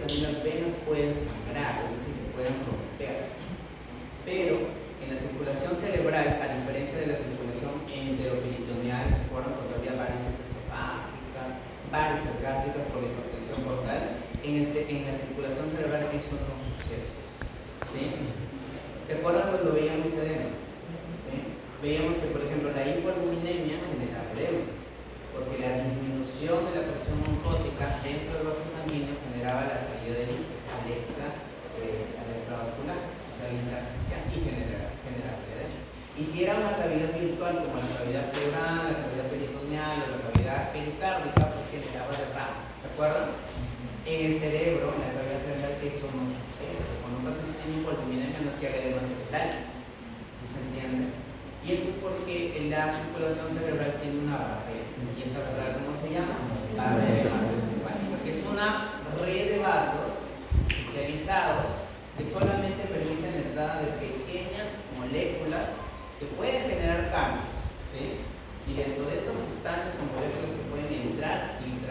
también las venas pueden sangrar, es decir, se pueden romper. Pero en la circulación cerebral, a diferencia de la circulación enteroperitoneal, se forman cuando había varices esofágicas, varices gástricas por la hipertensión portal, en la circulación cerebral eso no sucede. ¿Sí? ¿Se acuerdan cuando veíamos edema? ¿Sí? Veíamos que, por ejemplo, la hipoalbuminemia generaba edema, porque la disminución de la presión oncótica dentro del vaso sanguíneo generaba la salida del líquido al extravascular, o sea, al intersticial, y generaba edema. Y si era una cavidad virtual como la cavidad pleural, la cavidad peritoneal o la cavidad pericárdica, pues generaba derrame. ¿Se acuerdan? En el cerebro, en la cavidad cerebral, eso no sucede. Cuando un paciente tiene hipoalbuminemia no es que haga edema cerebral. ¿Sí se entiende? Y esto es porque la circulación cerebral tiene una barrera. ¿Y esta barrera cómo se llama? Barrera hematoencefálica, que es una red de vasos especializados que solamente permiten la entrada de pequeñas moléculas que pueden generar cambios. ¿Sí? Y dentro de esas sustancias o moléculas que pueden entrar y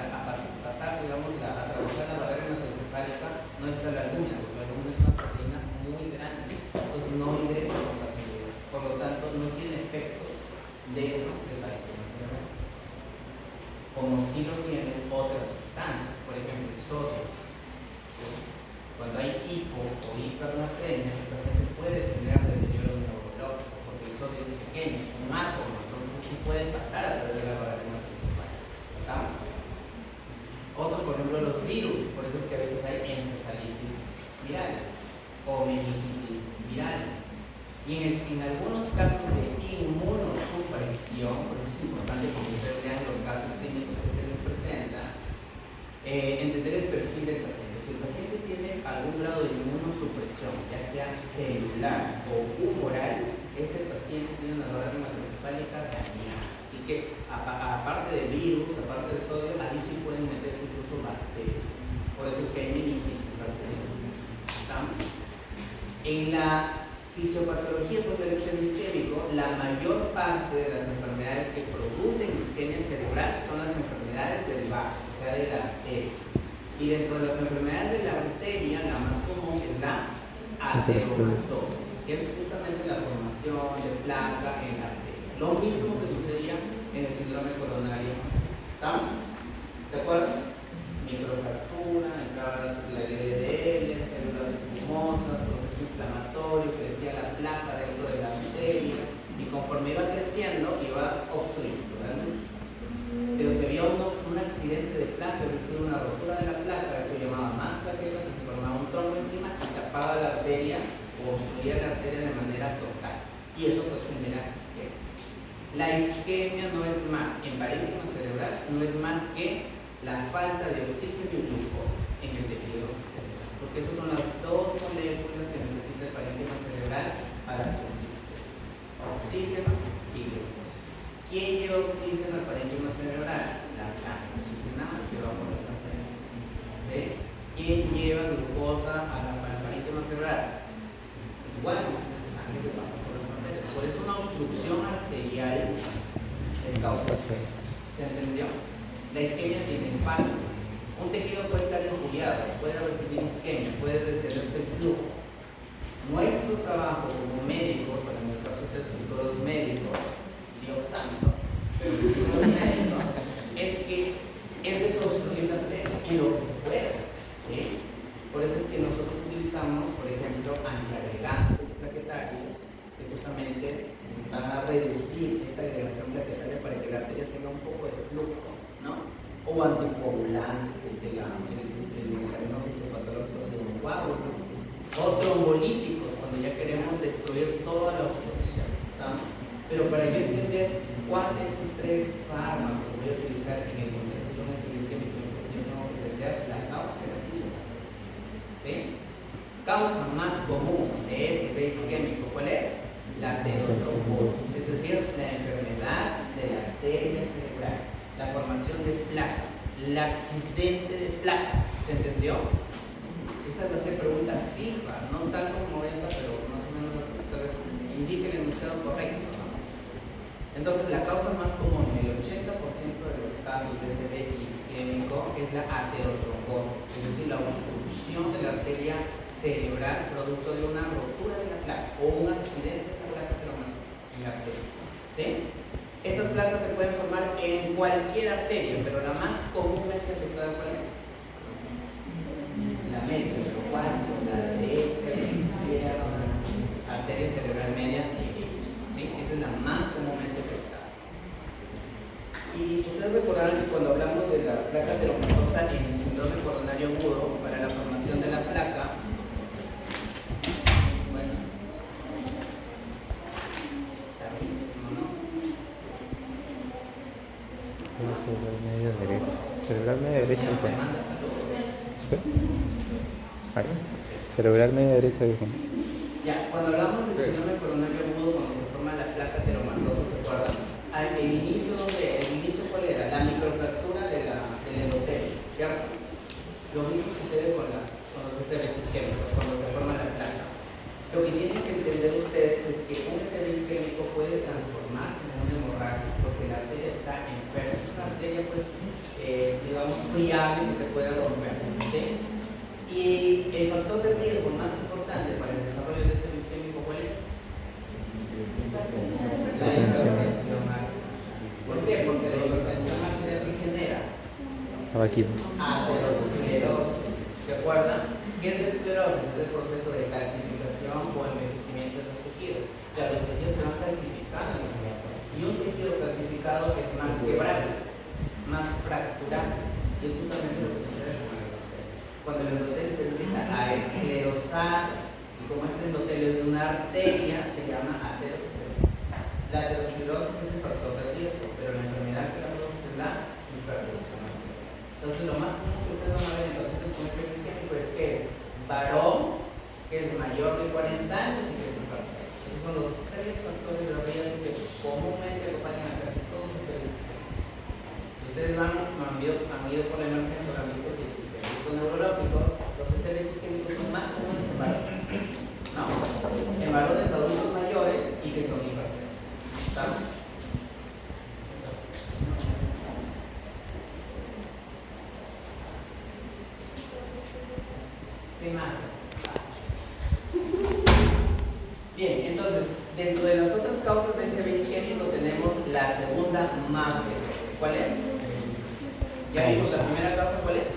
pasar, digamos, atravesar la barrera hematoencefálica, no está la albúmina, porque la albúmina es una proteína muy grande, entonces no ingresa con facilidad. Por lo tanto, no tiene efectos dentro del parénquima cerebral, como si lo tienen otras sustancias, por ejemplo, el sodio. Cuando hay hipo o hipernatremia, el paciente puede tener deterioro neurológico, porque el sodio es pequeño, es un átomo, entonces sí puede pasar a través de la barrera hematoencefálica. ¿Estamos? Otro, por ejemplo, los virus, por eso es que a veces hay encefalitis virales o meningitis virales. Y en algunos casos de inmunosupresión, por eso es importante que ustedes vean los casos clínicos que se les presenta, entender el perfil del paciente. Si el paciente tiene algún grado de inmunosupresión, ya sea celular o humoral, este paciente tiene una barrera hematoencefálica dañada. Así que, aparte de virus, aparte de sodio, ahí sí pueden meterse incluso bacterias. Por eso es que hay meningitis bacteriana. ¿Estamos? En la fisiopatología del exceso isquémico, la mayor parte de las enfermedades que producen isquemia cerebral son las enfermedades del vaso, o sea, de la arteria. Y dentro de las enfermedades de la arteria, la más común es la ateromatosis, que es justamente la formación de placa en la arteria. Lo mismo que sucedía en el síndrome coronario. ¿Estamos? ¿Se acuerdan? Microfractura, entraba la LDL, células espumosas, proceso inflamatorio, crecía la placa dentro de la arteria y conforme iba creciendo iba obstruyendo, ¿verdad? Pero si había un accidente de placa, es decir, una rotura de la placa, esto llamaba más plaquetas y se formaba un trombo encima y tapaba la arteria o obstruía la arteria de manera total. Y eso pues genera isquemia. La isquemia no es más, en parénquima cerebral, no es más que la falta de oxígeno y glucosa en el tejido cerebral, porque esas son las dos moléculas que necesita el parénquima cerebral para subsistir: oxígeno y glucosa. ¿Quién lleva oxígeno al parénquima cerebral? La sangre oxigenada que va por las arterias. ¿Sí? ¿Quién lleva glucosa al parénquima cerebral? Bueno, la sangre que pasa por las arterias. Por eso una obstrucción arterial es causa de isquemia. ¿Se entendió? La isquemia tiene fases. Un tejido puede estar injuriado, puede recibir isquemia, puede detenerse el flujo. Nuestro trabajo como médicos, para en el caso de ustedes futuros médicos, Dios santo, pero futuros médicos, es que es desobstruir la arteria y lo que se puede. ¿Sí? Por eso es que nosotros utilizamos, por ejemplo, antiagregantes plaquetarios que justamente van a reducir esta agregación plaquetaria para que la arteria tenga un poco de flujo, ¿no? O anticoagulantes, el mecanismo fisiopatológico es un coágulo, o trombolíticos cuando ya queremos destruir toda la obstrucción, ¿estamos? Pero para yo entender cuál de esos tres fármacos voy a utilizar en el contexto de una serie isquémica, yo tengo que entender la causa de la fisiopatología. ¿Sí? Causa más común de ese isquémico, ¿cuál es? La aterotrombosis, es decir, la enfermedad de la arteria cerebral, la formación de placa, el accidente de placa. ¿Se entendió? Esa va a ser pregunta fija, no tal como esta, pero más o menos así. Entonces, indique el enunciado correcto, ¿no? Entonces, la causa más común en el 80% de los casos de ese isquémico es la aterotrombosis, es decir, la obstrucción arteria cerebral producto de una rotura de la placa o un accidente de la placa en la arteria. ¿Sí? Estas placas se pueden formar en cualquier arteria, pero la más comúnmente afectada, ¿cuál es? La media, ¿cuál? La derecha, la izquierda, arteria cerebral media y derecha. ¿Sí? Esa es la más comúnmente afectada. Y ustedes recordarán que cuando hablamos de la placa ateromatosa en el síndrome coronario agudo, para la formación de la placa, bueno, está buenísimo, ¿no? Cerebral media derecha. Cerebral media derecha. Ahí. Cerebral media derecha. Ya, cuando hablamos del síndrome coronario agudo, cuando se forma la placa ateromatosa, ¿se acuerdan? El inicio, ¿cuál era? La microfractura del endotelio, ¿cierto? Lo mismo sucede con los SBs isquémicos, cuando se forma la placa. Lo que tienen que entender ustedes es que un SB isquémico puede transformarse en una hemorragia porque la arteria está enferma. Es una arteria, pues, digamos, friable que se puede romper, ¿sí? Y el factor de riesgo más importante para el desarrollo de SB isquémico, ¿cuál es? La hipertensión arterial. ¿Por qué? Porque la hipertensión arterial que genera aterosclerosis. ¿Se acuerdan? ¿Qué es la esclerosis? Es el proceso de calcificación o envejecimiento de los tejidos. Ya los tejidos se van calcificando y un tejido calcificado es más quebrable, más fracturable. Y es justamente lo que sucede con el endotelio. Cuando el endotelio se empieza a esclerosar, y como este endotelio es de una arteria, se llama aterosclerosis. La aterosclerosis es el factor de riesgo, pero la enfermedad que la produce es la hipertensión arterial. Entonces, lo más común que ustedes van a ver en pacientes con SB isquémico es que es varón, que es mayor de 40 años y que es hipertenso. Esos son los tres factores de riesgo que comúnmente acompañan a casi todos los SB isquémicos. Si ustedes han ido por la emergencia o han visto que existen delitos neurológicos, los SB isquémicos son más comunes en varones. ¿No? En varones adultos mayores y que son hipertensos. ¿Estamos? ¿Qué más? Bien, entonces, dentro de las otras causas de SB isquémico tenemos la segunda más frecuente. ¿Cuál es? Ya vimos la primera causa, ¿cuál es?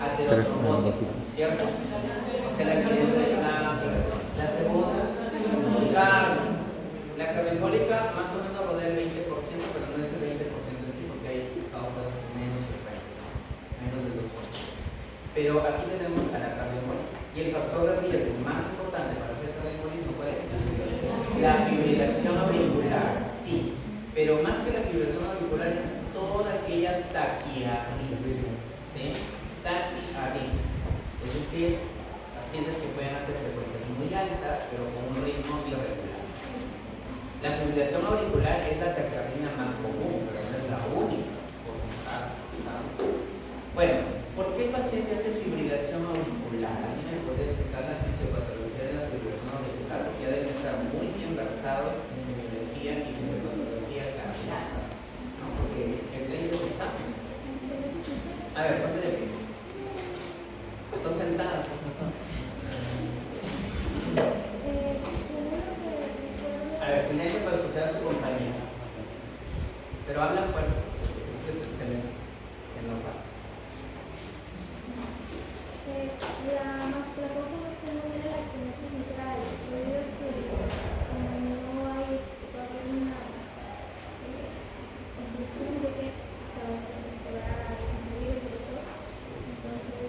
Aterosclerosis, ¿cierto? O sea, el accidente de la segunda, cardio. La cardioembólica más o menos rodea el 20%, pero no es el 20% en sí, porque hay causas menos frecuentes, menos del 2%. Pero aquí tenemos a la cardioembólica. Y el factor de riesgo más importante para hacer cardioembolismo, ¿cuál es? La fibrilación auricular, sí. Pero más que la fibrilación auricular es toda aquella taquiarritmia, ¿sí? Taquiarritmia. Es decir, pacientes que pueden hacer frecuencias muy altas, pero con un ritmo irregular. La fibrilación auricular es la taquiarritmia más común, pero no es la única. Bueno, ¿por qué el paciente hace fibrilación auricular? ¿Alguien me puede explicar la fisiopatología de la fibrilación auricular? Porque ya deben estar muy bien versados en semiología y fisiopatología cardíaca, ¿no? Porque el técnico es examen. A ver, ponte de pie. Estás sentada, estás sentada. A ver, silencio para escuchar a su compañera. Pero habla fuerte, porque se nos pasa. La cosa más común era la estenosis mitral, debido a que no hay todavía una construcción de que se va a restaurar el grosor, entonces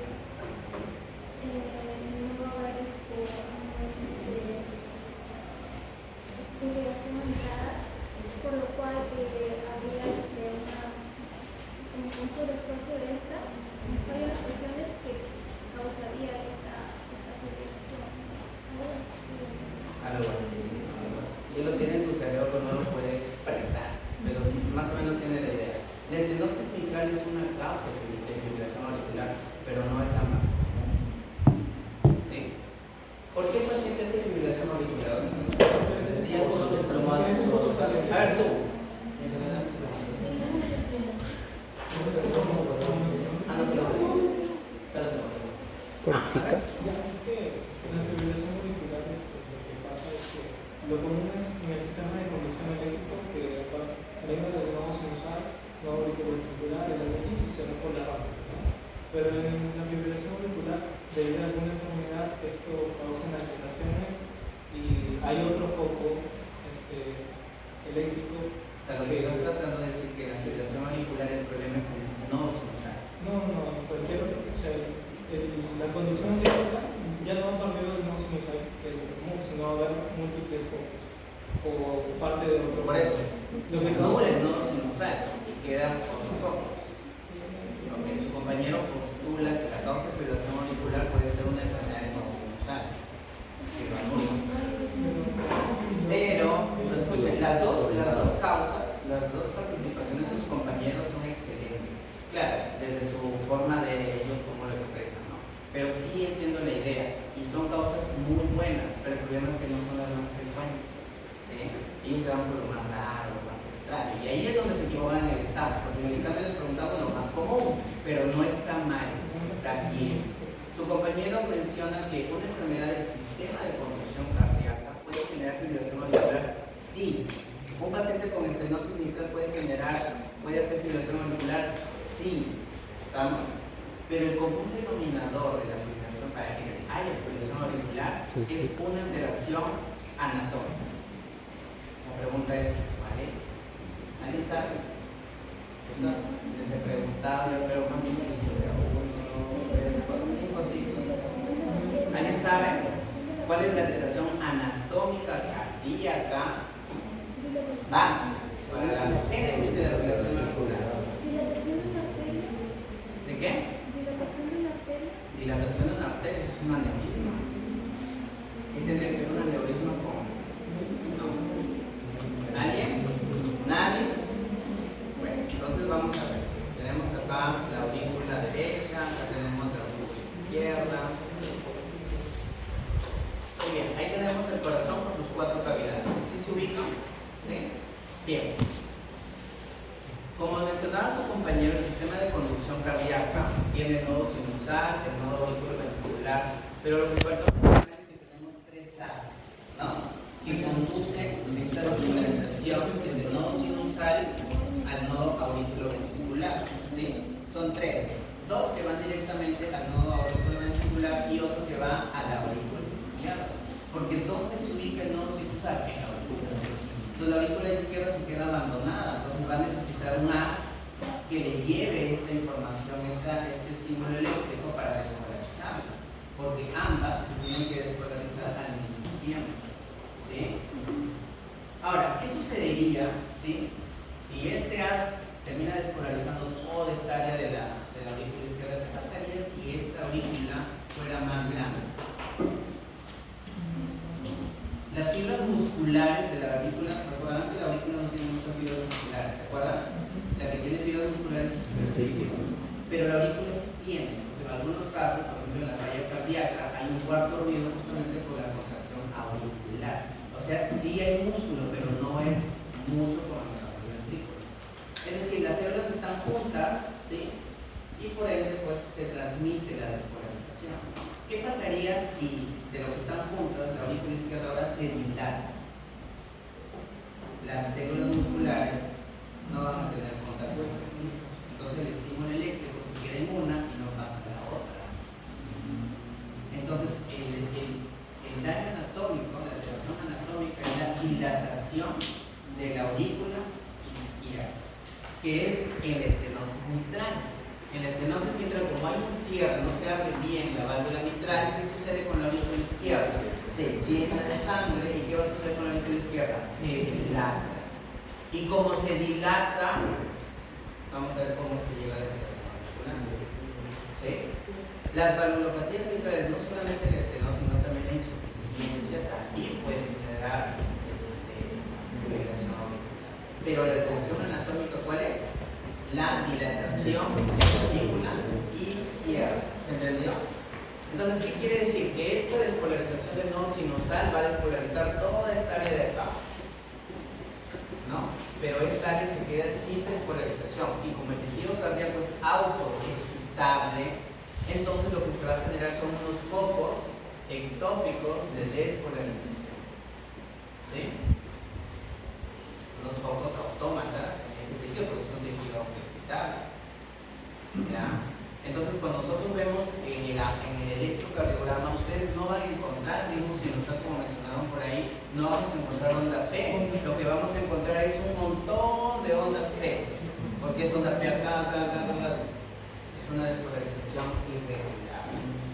no va a haber fibrilación mitral, por lo cual habría un uso de esfuerzo de esta, hay unas presiones que causaría esta fibrilación. Algo así. Y él lo tiene en su cerebro, no lo puede expresar, pero más o menos tiene la idea. Porcica. Ya, es que en la fibrilación auricular lo que pasa es que lo común es en el sistema de conducción eléctrico que venga del nodo sinusal, nodo auricular, el NX y se va por la rama, ¿no? Pero en la fibrilación auricular, debido a alguna enfermedad, esto causa alteraciones y hay otro foco eléctrico. O sea, lo que estás tratando de decir que la fibrilación auricular el problema es el nodo sinusal. No, cualquier otro. O sea, la conducción eléctrica ya no va a partir del nodo sinusal, que es lo común, sino va a haber múltiples focos o parte de otro. Por eso, Lo que no causa el nodo sinusal y quedan otros focos. Okay, su compañero postula que la causa de fibrilación auricular puede ser una enfermedad de nodo sinusal, que lo anula. Pero, escuchen, las dos causas, las dos participaciones de sus compañeros son excelentes. Claro, desde su forma de ellos, cómo lo expresan, ¿no? Pero sí entiendo la idea, y son causas muy buenas, pero el problema es que no son las más frecuentes, ¿sí? Ellos se van por lo más raro, lo más extraño, y ahí es donde se equivocan en el examen, porque en el examen les preguntamos lo más común, pero no está mal, está bien. Su compañero menciona que una enfermedad del sistema de conducción cardíaca puede generar fibrilación auricular. Sí. Un paciente con estenosis mitral puede hacer fibrilación auricular. Sí. ¿Estamos? Pero el común denominador de la fibrilación para que haya fibrilación auricular es una alteración anatómica. La pregunta es, ¿cuál es? ¿Alguien sabe? Eso les he preguntado, pero ¿cuántos ciclos de 5 ciclos? ¿Alguien sabe cuál es la alteración anatómica cardíaca base para la génesis de la fibrilación auricular? ¿De qué? Dilatación de una arteria, eso es un aneurisma. ¿Qué tendría que ver un aneurisma con? No. ¿Alguien? ¿Nadie? Bueno, entonces vamos a ver. Tenemos acá la aurícula derecha, acá tenemos la aurícula izquierda. Muy bien, ahí tenemos el corazón con sus 4 cavidades. ¿Sí se ubican? ¿Sí? Bien. Como mencionaba su compañero, el sistema de conducción cardíaca tiene el nodo sinusal, el nodo auriculoventricular, pero lo que falta mencionar es que tenemos 3 haces, ¿no? Que conducen esta despolarización desde el nodo sinusal al nodo auriculoventricular, ¿sí? Son 3, 2 que van directamente al nodo auriculoventricular y otro que va a la aurícula izquierda. Porque ¿dónde se ubica el nodo sinusal? En la aurícula. Entonces la aurícula izquierda se queda abandonada, entonces va a necesitar un haz que le lleve esta información, este estímulo eléctrico para despolarizarla, porque ambas se tienen que despolarizar al mismo tiempo, ¿sí? Ahora, ¿qué sucedería, ¿sí? Si este haz termina despolarizando toda esta área de la aurícula izquierda? ¿Qué pasaría si esta aurícula fuera más grande? Las fibras musculares de la aurícula, recordarán que la aurícula no tiene muchas fibras musculares, ¿se acuerdan? La que tiene fibras musculares es el aurícula, pero la aurícula sí tiene, porque en algunos casos, por ejemplo en la falla cardíaca, hay un cuarto ruido justamente por la contracción auricular. O sea, sí hay músculo, pero no es mucho como en los ventrículos. Es decir, las células están juntas, ¿sí? Y por ende, pues se transmite la despolarización. ¿Qué pasaría si de lo que están juntas, la aurícula izquierda ahora se dilata? Las células musculares no van a tener contacto entre sí. Entonces el estímulo eléctrico se queda en una y no pasa a la otra. Entonces el daño anatómico, la alteración anatómica es la dilatación de la aurícula izquierda, que es el estenosis mitral. En la estenosis mitral, como hay un cierre, no se abre bien la válvula mitral, ¿qué sucede con la aurícula izquierda? Se llena de sangre, ¿y qué va a suceder con la aurícula izquierda? Se dilata. Y como se dilata, vamos a ver cómo es que llega la dilatación auricular. ¿Sí? Las valvulopatías mitrales, no solamente la estenosis, sino también la insuficiencia, también pueden generar fibrilación auricular. Pero la alteración anatómica, ¿cuál es? La dilatación de la aurícula izquierda. ¿Se entendió? Entonces, ¿qué quiere decir? Que esta despolarización del nodo sinusal va a despolarizar toda esta área de acá, ¿no? Pero esta área se queda sin despolarización y como el tejido cardíaco es autoexcitable, entonces lo que se va a generar son unos ectópicos de despolarización. ¿Sí? Los focos autómatas en ese sentido, porque son tejido excitable. ¿Ya? Entonces, cuando nosotros vemos en el electrocardiograma, ustedes no van a encontrar ningún sinusal, como mencionaron por ahí, no vamos a encontrar onda P. Lo que vamos a encontrar es un montón de ondas P, porque es onda P acá. Es una despolarización irregular.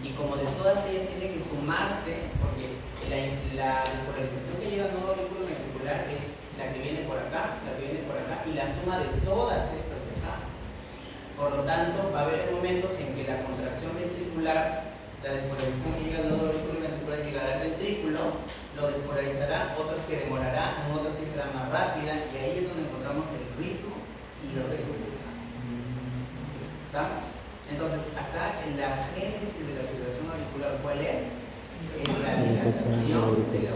Y como de todas ellas tiene que sumarse, porque la despolarización que llega al nodo auriculoventricular es la que viene por acá, y la suma de todas estas de acá. Por lo tanto, va a haber momentos en que la contracción ventricular, la despolarización que llega al nodo auriculoventricular llegará al ventrículo, lo despolarizará, otras que demorará, otras que será más rápida, y ahí es donde encontramos el ritmo irregular. ¿Estamos? Entonces, acá en la génesis de la fibrilación auricular, ¿cuál es? Es la dilatación de la auricularidad.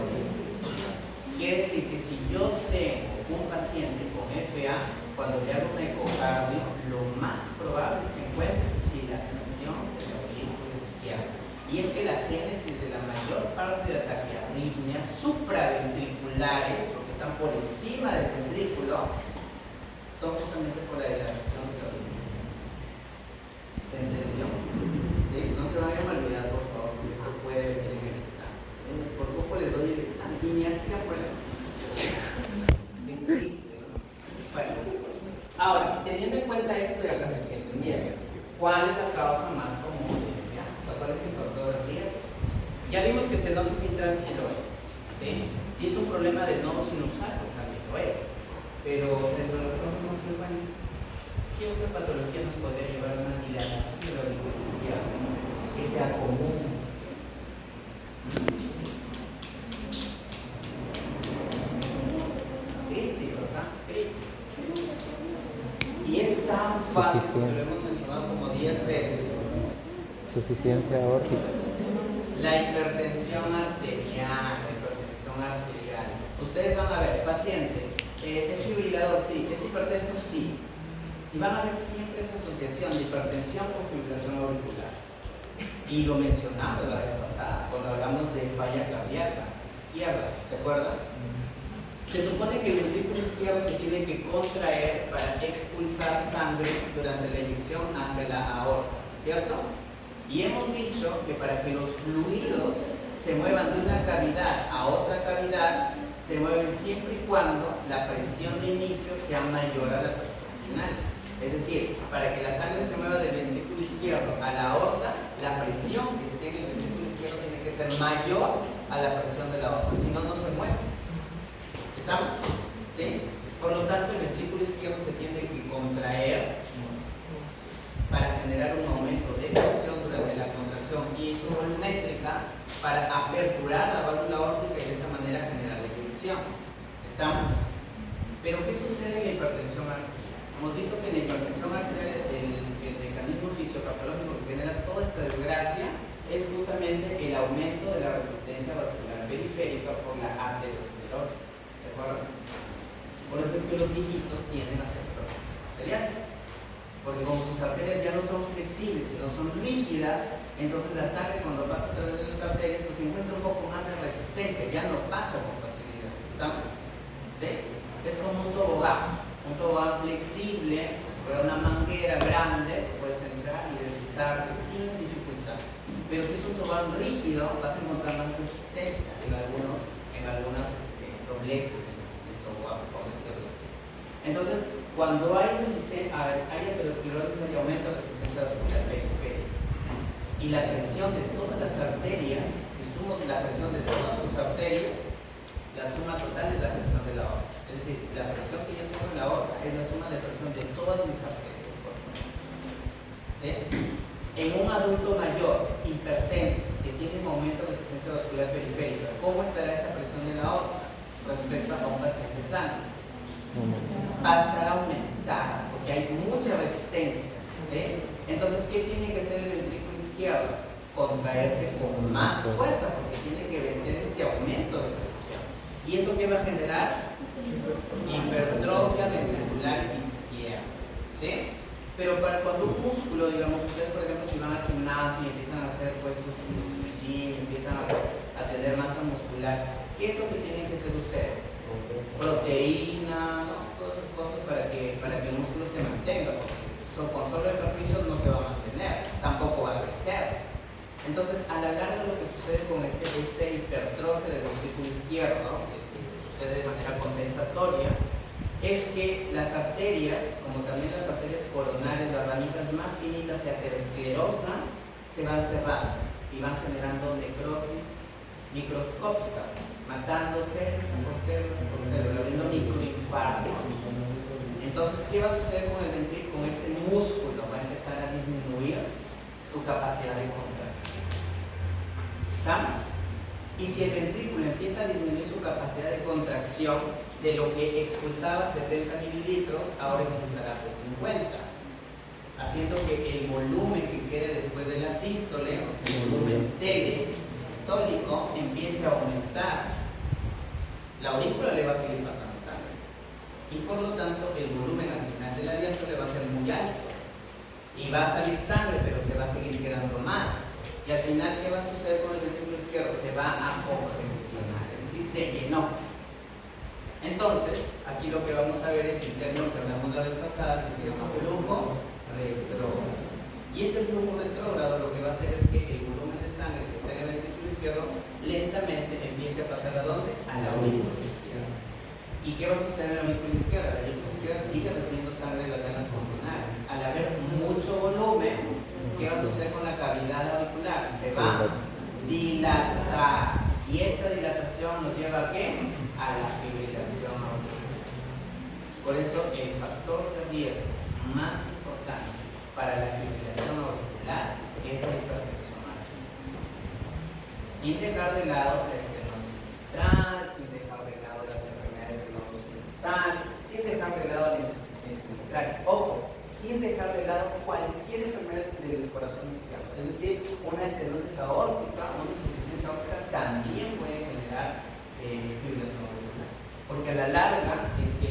Quiere decir que si yo tengo un paciente con FA, cuando le hago un ecocardio, lo más probable es que encuentre dilatación de la aurícula izquierda. Y es que la génesis de la mayor parte de taquiarritmias supraventriculares, porque están por encima del ventrículo, son justamente por la dilatación de la aurícula izquierda. ¿Se entendió? ¿Sí? No se vayan a olvidar, por favor, porque eso puede venir en el examen. Por poco les doy el examen y ni así aprueban. Bueno, ahora, teniendo en cuenta esto, ya casi se entendieron. ¿Cuál es la causa más común de FA? O sea, ¿cuál es el factor de riesgo? Ya vimos que estenosis mitral sí lo es. ¿Sí? Si es un problema del nodo sinusal, pues también lo es. Pero dentro de las causas más frecuentes, ¿qué otra patología nos podría llevar a una dilatación de la aurícula izquierda que sea común? Críticos, ¿ah? Críticos. Y es tan fácil, porque lo hemos mencionado como 10 veces. Suficiencia aórtica. La hipertensión arterial, Ustedes van a ver, paciente, ¿es fibrilador? Sí. ¿Es hipertenso? Sí. Y van a ver siempre esa asociación de hipertensión con fibrilación auricular. Y lo mencionamos la vez pasada, cuando hablamos de falla cardíaca izquierda, ¿se acuerdan? Se supone que el ventrículo izquierdo se tiene que contraer para expulsar sangre durante la eyección hacia la aorta, ¿cierto? Y hemos dicho que para que los fluidos se muevan de una cavidad a otra cavidad, se mueven siempre y cuando la presión de inicio sea mayor a la presión final. Es decir, para que la sangre se mueva del ventrículo izquierdo a la aorta, la presión que esté en el ventrículo izquierdo tiene que ser mayor a la presión de la aorta, si no, no se mueve. ¿Estamos? ¿Sí? Por lo tanto, el ventrículo izquierdo se tiene que contraer para generar un aumento de presión durante la contracción isovolumétrica para aperturar la válvula aórtica y de esa manera generar la eyección. ¿Estamos? Pero ¿qué sucede en la hipertensión arterial? Hemos visto que en la hipertensión arterial el mecanismo fisiopatológico que genera toda esta desgracia es justamente el aumento de la resistencia vascular periférica por la aterosclerosis. ¿De acuerdo? Por eso es que los viejitos tienden a hacer hipertensión arterial. Porque como sus arterias ya no son flexibles, sino son rígidas, entonces la sangre cuando pasa a través de las arterias pues encuentra un poco más de resistencia, ya no pasa con facilidad. ¿Estamos? ¿Sí? Es como un tobogán flexible, con una manguera grande, puedes entrar y deslizarte sin dificultad. Pero si es un tobogán rígido, vas a encontrar más resistencia en algunas dobleces del tobogán, por decirlo así. Entonces, cuando hay aterosclerosis, hay aumento de resistencia vascular periférica. Y la presión de todas las arterias, si sumo la presión de todas sus arterias, la suma total es la presión de la aorta. Es decir, la presión que yo tengo en la aorta es la suma de presión de todas mis arterias. ¿Sí? En un adulto mayor, hipertenso, que tiene un aumento de resistencia vascular periférica, ¿cómo estará esa presión en la aorta respecto a un paciente sano? Va a estar aumentada porque hay mucha resistencia. ¿Sí? Entonces, ¿qué tiene que hacer el ventrículo izquierdo? Contraerse con más fuerza porque tiene que vencer este aumento de presión. ¿Y eso qué va a generar? Hipertrofia ventricular izquierda. ¿Sí? Pero para cuando un músculo, digamos, ustedes por ejemplo si van al gimnasio y empiezan a hacer pues un gym, empiezan a auricular. ¿Qué es lo que tienen que hacer ustedes? Proteína, ¿no? Todas esas cosas para que el músculo se mantenga, porque con solo ejercicio no se va a mantener, tampoco va a crecer. Entonces, a la larga lo que sucede con este hipertrofia del ventrículo izquierdo, que sucede de manera compensatoria, es que las arterias, como también las arterias coronarias, las ramitas más finitas y aterosclerosa, se van cerrando y van generando necrosis microscópicas, matando célula por célula, habiendo microinfartos. Entonces, ¿qué va a suceder con el ventrículo? Con este músculo va a empezar a disminuir su capacidad de contracción. ¿Estamos? Y si el ventrículo empieza a disminuir su capacidad de contracción, de lo que expulsaba 70 mililitros, ahora expulsará pues 50, haciendo que el volumen que quede después de la sístole, o sea, el volumen telesistólico, empiece a aumentar. La aurícula le va a seguir pasando sangre y por lo tanto el volumen al final de la diástole va a ser muy alto y va a salir sangre, pero se va a seguir quedando más. Y al final, ¿qué va a suceder con el ventrículo izquierdo? Se va a congestionar, es decir, se llenó. Entonces, aquí lo que vamos a ver es el término que hablamos la vez pasada, que se llama flujo retrógrado. Y este flujo retrógrado lo que va a hacer es que el volumen de sangre que está en el ventrículo izquierdo lentamente empiece a pasar ¿a dónde? A la aurícula izquierda. ¿Y qué va a suceder en la aurícula izquierda? La aurícula izquierda sigue recibiendo sangre de las venas pulmonares. Al haber mucho volumen, ¿qué va a suceder con la cavidad auricular? Se va a dilatar. Y esta dilatación nos lleva ¿a qué? A la fibrilación auricular. Por eso el factor de riesgo más importante para la fibrilación auricular es la hipertensión arterial. Sin dejar de lado la estenosis mitral, sin dejar de lado las enfermedades del nodo sinusal, sin dejar de lado la insuficiencia mitral. Ojo, sin dejar de lado cualquier enfermedad del corazón izquierdo. Es decir, una estenosis aórtica, una insuficiencia aórtica también puede generar fibrilación auricular. Porque a la larga, si es que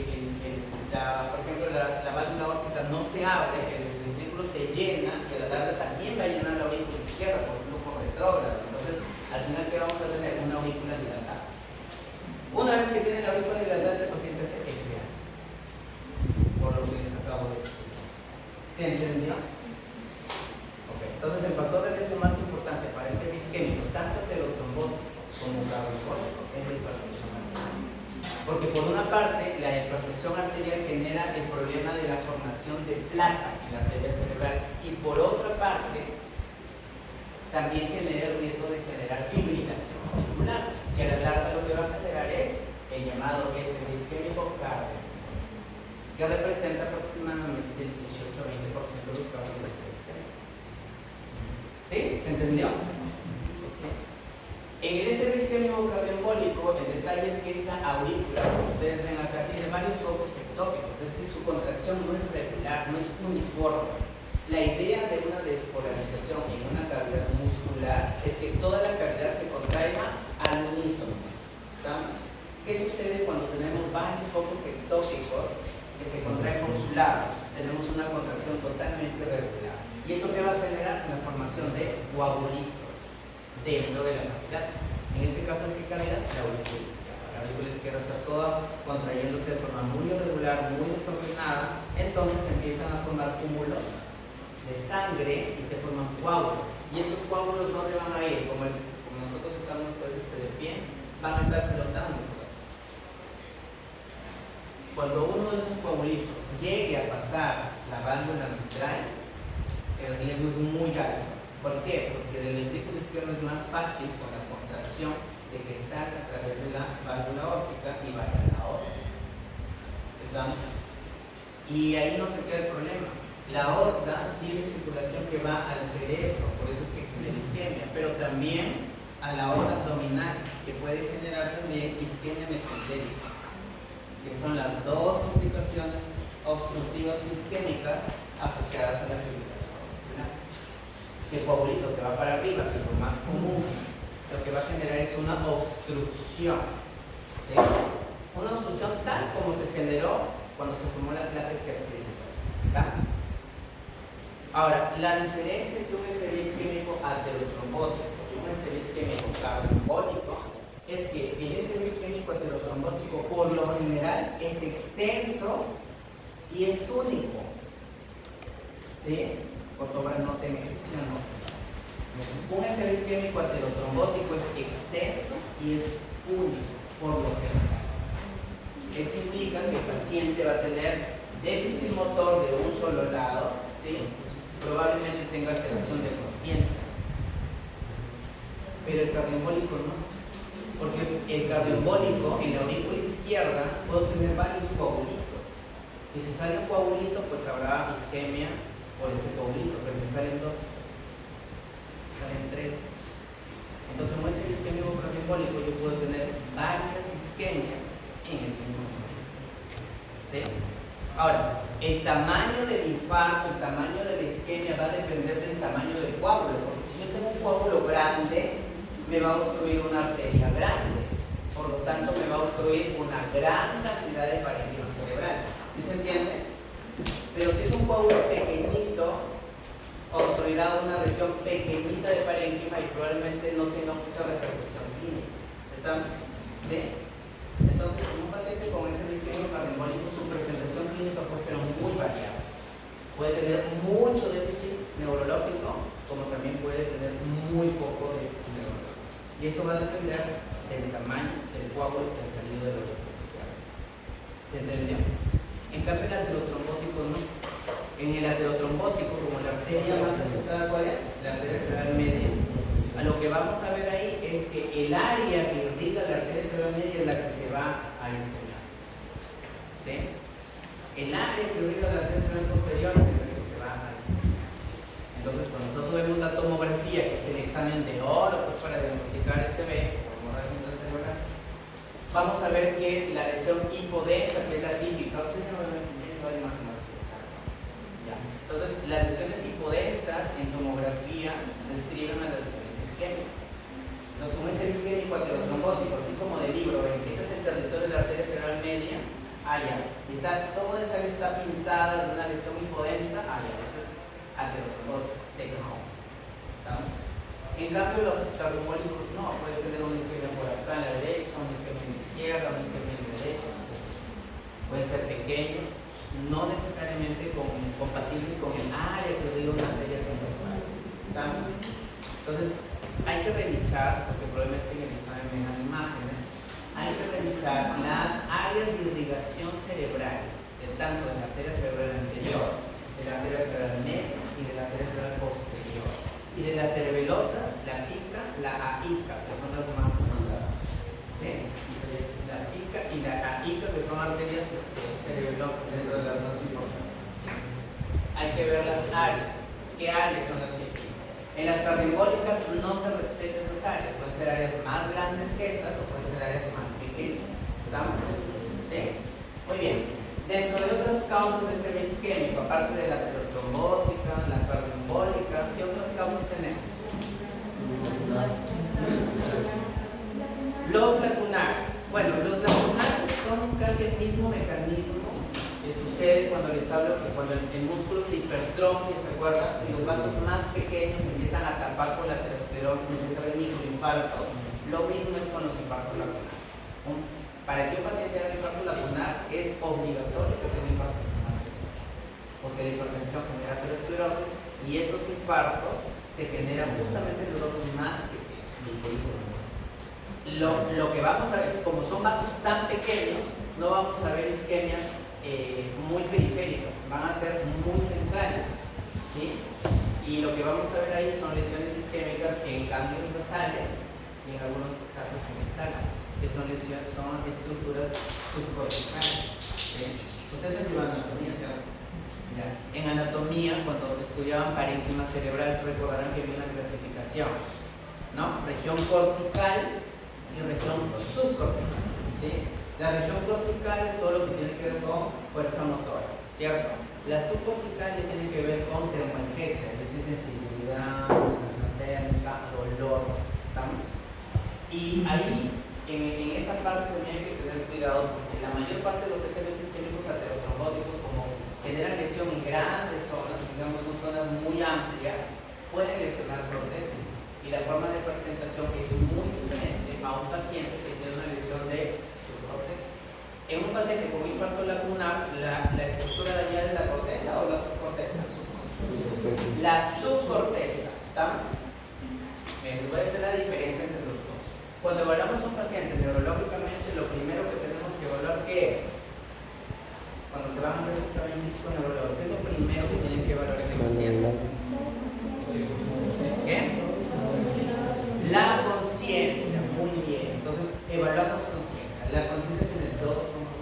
por ejemplo la válvula aórtica no se abre, el ventrículo se llena y a la larga también va a llenar la aurícula izquierda por flujo retrógrado. Entonces, al final, ¿qué vamos a tener? Una aurícula dilatada. Una vez que tiene la aurícula dilatada, ese paciente se EFA, por lo que les acabo de decir. ¿Se entendió? Ok, entonces el factor de riesgo más importante para ese isquémico, tanto heterotrombótico como cardíaco, es la hipertensión arterial. Porque por una parte, la hipertensión arterial genera el problema de la formación de placa en la arteria cerebral y por otra parte, también genera el riesgo de generar fibrilación auricular, que a la larga lo que va a generar es el llamado ST isquémico cardíaco, que representa aproximadamente el 18-20% de los casos de ST isquémico. ¿Sí? ¿Se entendió? ¿Sí? En el ST isquémico cardioembólico, el detalle es que esta aurícula, como ustedes ven acá, tiene varios focos ectópicos, es decir, su contracción no es regular, no es uniforme. La idea de una despolarización en una cavidad muscular es que toda la cavidad se contraiga al unísono. ¿Estamos? ¿Qué sucede cuando tenemos varios focos ectópicos que se contraen por su lado? Tenemos una contracción totalmente irregular. ¿Y eso qué va a generar? La formación de coagulitos dentro de la cavidad. En este caso, ¿en qué cavidad? La aurícula izquierda. La aurícula izquierda está toda contrayéndose de forma muy irregular, muy desordenada. Entonces empiezan a formar cúmulos de sangre y se forman coágulos. Y estos coágulos, ¿dónde van a ir? Como nosotros estamos pues de pie, van a estar flotando. Cuando uno de esos coágulos llegue a pasar la válvula mitral, el riesgo es muy alto. ¿Por qué? Porque del ventrículo izquierdo es más fácil con la contracción de que salga a través de la válvula aórtica y vaya a la aorta. ¿Estamos? Y ahí no se queda el problema. La aorta tiene circulación que va al cerebro, por eso es que genera isquemia, pero también a la aorta abdominal, que puede generar también isquemia mesentérica, que son las dos complicaciones obstructivas isquémicas asociadas a la fibrilación auricular. Si el coagulito se va para arriba, que es lo más común, lo que va a generar es una obstrucción. ¿Sí? Una obstrucción tal como se generó cuando se formó la placa cervical. ¿Estamos? Ahora, la diferencia entre un SB isquémico aterotrombótico y un SB isquémico cardioembólico es que el SB isquémico aterotrombótico por lo general es extenso y es único. ¿Sí? Por favor, noten esto, no. Un SB isquémico aterotrombótico es extenso y es único por lo general. Esto implica que el paciente va a tener déficit motor de un solo lado, ¿sí? Probablemente tenga alteración de conciencia, pero el cardioembólico no, porque el cardioembólico en la aurícula izquierda puede tener varios coagulitos. Si se sale un coagulito, pues habrá isquemia por ese coagulito, pero si salen dos, salen tres. Entonces, como es el isquémico cardioembólico, yo puedo tener varias isquemias en el mismo momento. ¿Sí? Ahora, el tamaño del infarto, el tamaño de la isquemia va a depender del tamaño del coágulo, porque si yo tengo un coágulo grande, me va a obstruir una arteria grande, por lo tanto me va a obstruir una gran cantidad de parénquima cerebral. ¿Sí se entiende? Pero si es un coágulo pequeñito, obstruirá una región pequeñita de parénquima y probablemente no tenga mucha repercusión clínica. ¿Estamos? ¿Sí? Entonces, en un paciente con ese isquémico cardioembólico, su presentación clínica puede ser muy variada. Puede tener mucho déficit neurológico, como también puede tener muy poco déficit neurológico. Y eso va a depender del tamaño del coágulo que ha salido de la aurícula izquierda. ¿Se entendió? En cambio, el aterotrombótico no. En el aterotrombótico, como la arteria más afectada, ¿cuál es? La arteria cerebral media. A lo que vamos a ver ahí es que el área que irriga la arteria cerebral media es la que se va a isquemiar. ¿Sí? El área que irriga la arteria cerebral posterior es la que se va a isquemiar. Entonces, cuando nosotros vemos la tomografía, que es el examen de oro pues, para diagnosticar SB, vamos a ver que la lesión hipodensa, que es la típica, ustedes no lo van a imaginar. Entonces, las lesiones hipodensas en tomografía describen a las lesiones isquémicas. Entonces, un SB isquémico aterotrombótico, así como de libro, ven que este es el territorio de la arteria cerebral media, allá. Y está, toda esa área está pintada de una lesión hipodensa, allá. Ese es aterotrombótico de cajón. ¿Estamos? En cambio, los cardioembólicos no, puedes tener una isquemia por acá en la derecha, una isquemia en la izquierda, una isquemia en la derecha. Pueden ser pequeños, no necesariamente compatibles con el área que digo una arteria principal. ¿Estamos? Entonces, hay que revisar, porque probablemente en el examen vengan imágenes, hay que revisar las áreas de irrigación cerebral, tanto de la arteria cerebral anterior, de la arteria cerebral media y de la arteria cerebral posterior. Y de las cerebelosas, la pica, la aica, que son las más fundadas. ¿Sí? La pica y la aica, que son arterias cerebelosas, dentro de las más importantes. Hay que ver las áreas. ¿Qué áreas son las que pican? En las cardioembólicas no se respeta esas áreas. Pueden ser áreas más grandes que esas o pueden ser áreas más pequeñas. ¿Estamos? ¿Sí? Muy bien. Dentro de otras causas de SB isquémico, aparte de la aterotrombótica, la cardioembólica, ¿qué otras causas tenemos? Los lacunares. Bueno, los lacunares son casi el mismo mecanismo que sucede cuando les hablo que cuando el músculo se hipertrofia, ¿se acuerdan? Y los vasos más pequeños empiezan a tapar con la aterosclerosis, empieza a haber microinfartos. Lo mismo es con los infartos lacunares. Para que un paciente tenga un infarto lacunar es obligatorio que tenga hipertensión arterial, porque la hipertensión genera aterosclerosis y estos infartos se generan justamente en los vasos más pequeños. Lo que vamos a ver, como son vasos tan pequeños, no vamos a ver isquemias muy periféricas, van a ser muy centrales, ¿sí? Y lo que vamos a ver ahí son lesiones isquémicas en cambios basales y en algunos casos en el tálamo, que son estructuras subcorticales. ¿Sí? Ustedes estudian anatomía, ¿cierto? Ya. En anatomía, cuando estudiaban parénquima cerebral, recordarán que había una clasificación, ¿no? Región cortical y región subcortical. ¿Sí? La región cortical es todo lo que tiene que ver con fuerza motora, ¿cierto? La subcortical ya tiene que ver con termoenergesia, es decir, sensibilidad, sensación térmica, dolor. ¿Estamos? Y ahí, en esa parte también hay que tener cuidado, porque la mayor parte de los SB isquémicos aterotrombóticos, como generan lesión en grandes zonas, digamos son zonas muy amplias, pueden lesionar prótesis. Y la forma de presentación es muy diferente a un paciente que En un paciente con infarto lacunar, la estructura dañada es la corteza o la subcorteza. La subcorteza, ¿está? Voy a hacer la diferencia entre los dos. Cuando evaluamos a un paciente neurológicamente, lo primero que tenemos que evaluar, ¿qué es? Cuando se van a hacer un examen físico neurológico, ¿qué es lo primero que tienen que evaluar en el paciente? ¿Qué? La conciencia, muy bien. Entonces, evaluamos conciencia. La conciencia tiene dos componentes.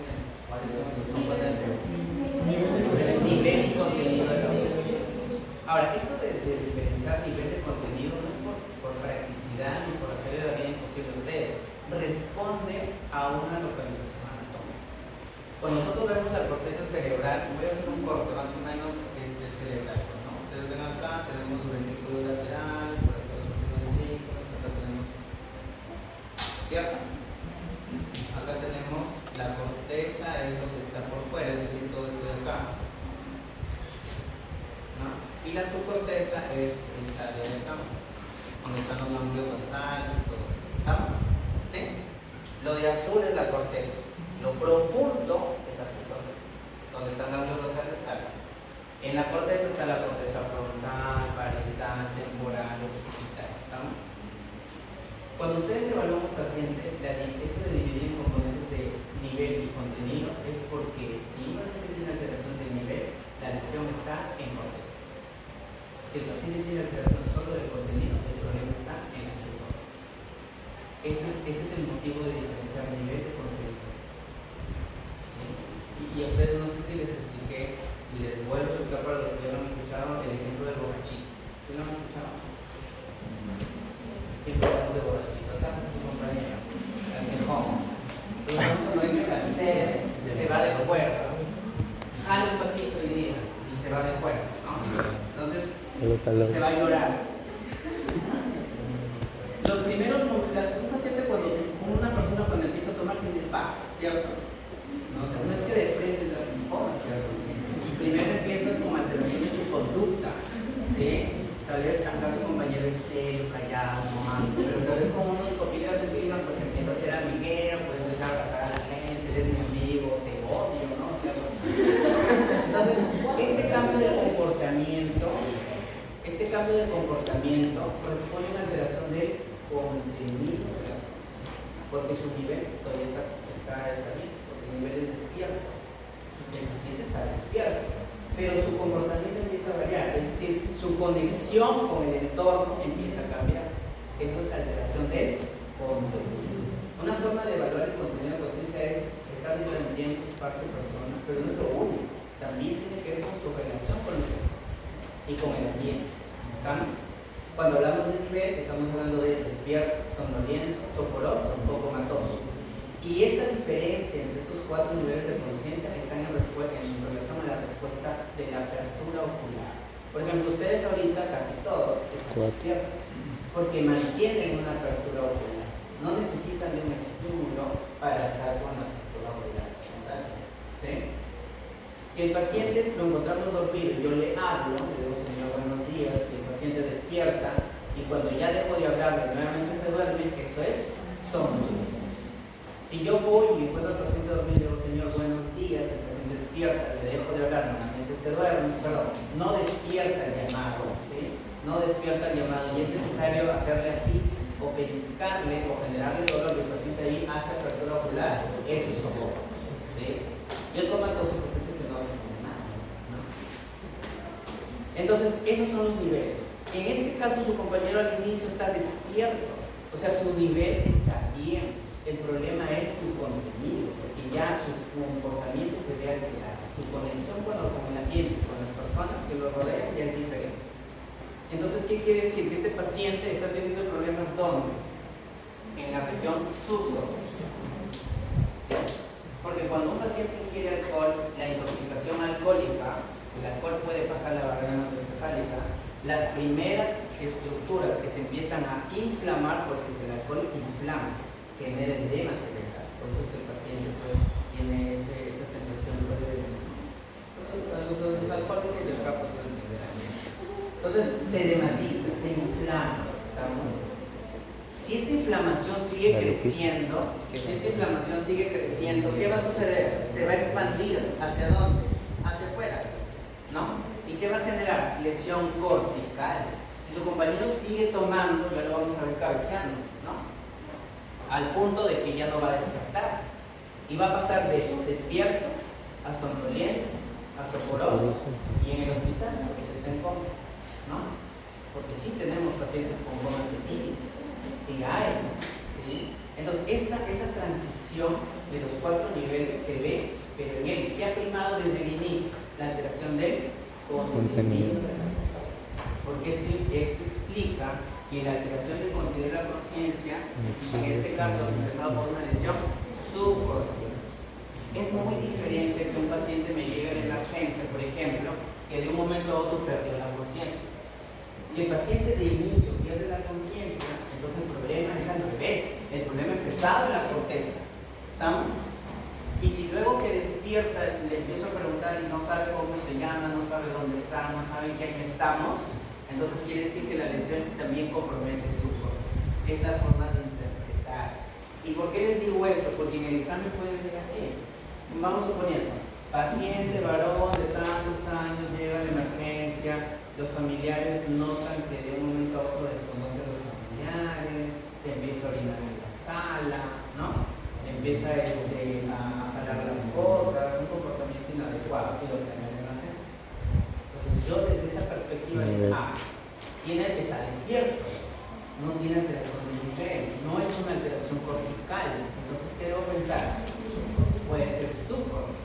¿Cuáles son esos componentes? Nivel y contenido de la conciencia. Ahora, esto de diferenciar nivel de contenido no es por practicidad ni por hacerle la vida imposible a ustedes. Responde a una localización anatómica. Cuando nosotros vemos la corteza cerebral, voy a hacer un corte más o menos cerebral, ¿no? Ustedes ven acá, tenemos el ventrículo lateral, por acá los ventrículos, acá tenemos, ¿cierto? Acá tenemos la corteza, es lo que está por fuera, es decir, todo esto de acá, ¿no? Y la subcorteza es esta área de acá, donde están los ganglios basales y todo eso. ¿Estamos? ¿Sí? Lo de azul es la corteza. Lo profundo es la subcorteza. Donde están los ganglios basales está acá. En la corteza está la corteza frontal, parietal, temporal, occipital. ¿Estamos? Cuando ustedes evalúan a un paciente, esto de dividir en componentes de nivel y contenido es porque si un paciente tiene alteración de nivel, la lesión está en corteza. Si el paciente tiene alteración solo del contenido, el problema está en la subcorteza. Ese es el motivo de diferenciar nivel de contenido. ¿Sí? Y a ustedes no sé si les expliqué, y les vuelvo a explicar para los que ya no me escucharon, el ejemplo del borrachito. ¿Sí lo han escuchado? ¿Qué hablamos de borrachito? Acá su compañero, el quejón. Entonces, cuando hay que hacer, se va de cuerda. Jala un pasito hoy día y se va de cuerda, ¿no? Entonces, se va a llorar. Los primeros momentos, un paciente una persona cuando empieza a tomar tiene fases, ¿cierto? No, o sea, no es que de frente entras en coma, ¿cierto? Primero empiezas con alteración de tu conducta, ¿sí? Tal vez acá su compañero es serio, callado, mamando, pero tal vez con unas copitas encima pues empieza a ser amiguero, puede empezar a abrazar a la gente, eres mi amigo, te odio, ¿no? O sea, pues, entonces, este cambio de comportamiento corresponde a una alteración del contenido de la cosa, porque su nivel todavía está bien, porque el nivel es despierto, el paciente está despierto, pero su comportamiento empieza a variar, es decir, su conexión con el entorno empieza a cambiar. Eso es alteración del contenido. Una forma de evaluar el contenido de conciencia es estar en el ambiente, espacio, persona, pero no es lo único, también tiene que ver con su relación con los demás y con el ambiente. ¿Estamos? Cuando hablamos de nivel, estamos hablando de despierto, somnoliento, soporoso, o comatoso. Y esa diferencia entre estos cuatro niveles de conciencia están en relación a la respuesta de la apertura ocular. Por ejemplo, ustedes ahorita, casi todos, están despiertos, porque mantienen una apertura ocular. No necesitan de un estímulo para estar con la apertura ocular. ¿Sí? Si el paciente lo encontramos dormido y yo le hablo, le digo, señor, buenos días, y el paciente despierta, y cuando ya dejo de hablarle, nuevamente se duerme, eso es somnolencia. Si yo voy y encuentro al paciente dormido y le digo, señor, buenos días, el paciente despierta, le dejo de hablar, nuevamente se duerme, perdón, no despierta el llamado, ¿sí? No despierta el llamado, y es necesario hacerle así, o pellizcarle, o generarle dolor, y el paciente ahí hace apertura ocular, eso es socorro, ¿sí? Y el comatoso, pues es el que no responde nada, ¿no? Entonces, esos son los niveles. En este caso, su compañero al inicio está despierto, o sea, su nivel está bien. El problema es su contenido, porque ya su comportamiento se ve alterado. Su conexión con el ambiente, con las personas que lo rodean, ya es diferente. Entonces, ¿qué quiere decir? Que este paciente está teniendo problemas ¿dónde? En la región subcortical. ¿Sí? Porque cuando un paciente ingiere alcohol, la intoxicación alcohólica, el alcohol puede pasar la barrera hematoencefálica, las primeras estructuras que se empiezan a inflamar, porque el alcohol inflama, genera edema cerebral. Por eso que el paciente pues, tiene esa sensación de los alcohólicos del campo del mineral. Entonces se edematiza, se inflama, ¿estamos? Si esta inflamación sigue creciendo, ¿qué va a suceder? Se va a expandir. ¿Hacia dónde? Hacia afuera, ¿no? ¿Y qué va a generar? Lesión cortical. Si su compañero sigue tomando, ya lo vamos a ver cabeceando, ¿no? Al punto de que ya no va a despertar. Y va a pasar de despierto a somnoliento, a soporoso, y en el hospital está en coma, ¿no? Porque sí tenemos pacientes con comas etílicos, sí hay, ¿sí? Entonces, esa transición de los 4 niveles se ve, pero en él, ¿qué ha primado desde el inicio? La alteración del contenido de la conciencia. Porque esto explica que la alteración del contenido de la conciencia, en este caso, empezado por una lesión subcortical. Es muy diferente que un paciente me llegue a la emergencia, por ejemplo, que de un momento a otro perdió la conciencia. Si el paciente de inicio pierde la conciencia, entonces el problema es al revés. El problema empezaba en la corteza. ¿Estamos? Y si luego que despierta le empiezo a preguntar y no sabe cómo se llama, no sabe dónde está, no sabe en qué año estamos, entonces quiere decir que la lesión también compromete su corteza. Es la forma de interpretar. ¿Y por qué les digo esto? Porque en el examen puede ver así. Vamos suponiendo, paciente varón de tantos años llega a la emergencia, los familiares notan que de un momento a otro desconocen a los familiares, se empieza a orinar en la sala, ¿no? Empieza a jalar las cosas, un comportamiento inadecuado y lo traen a la emergencia. Entonces yo desde esa perspectiva digo, está despierto, no tiene alteración de nivel, no es una alteración cortical. Entonces, ¿qué debo pensar? Puede ser subcortical.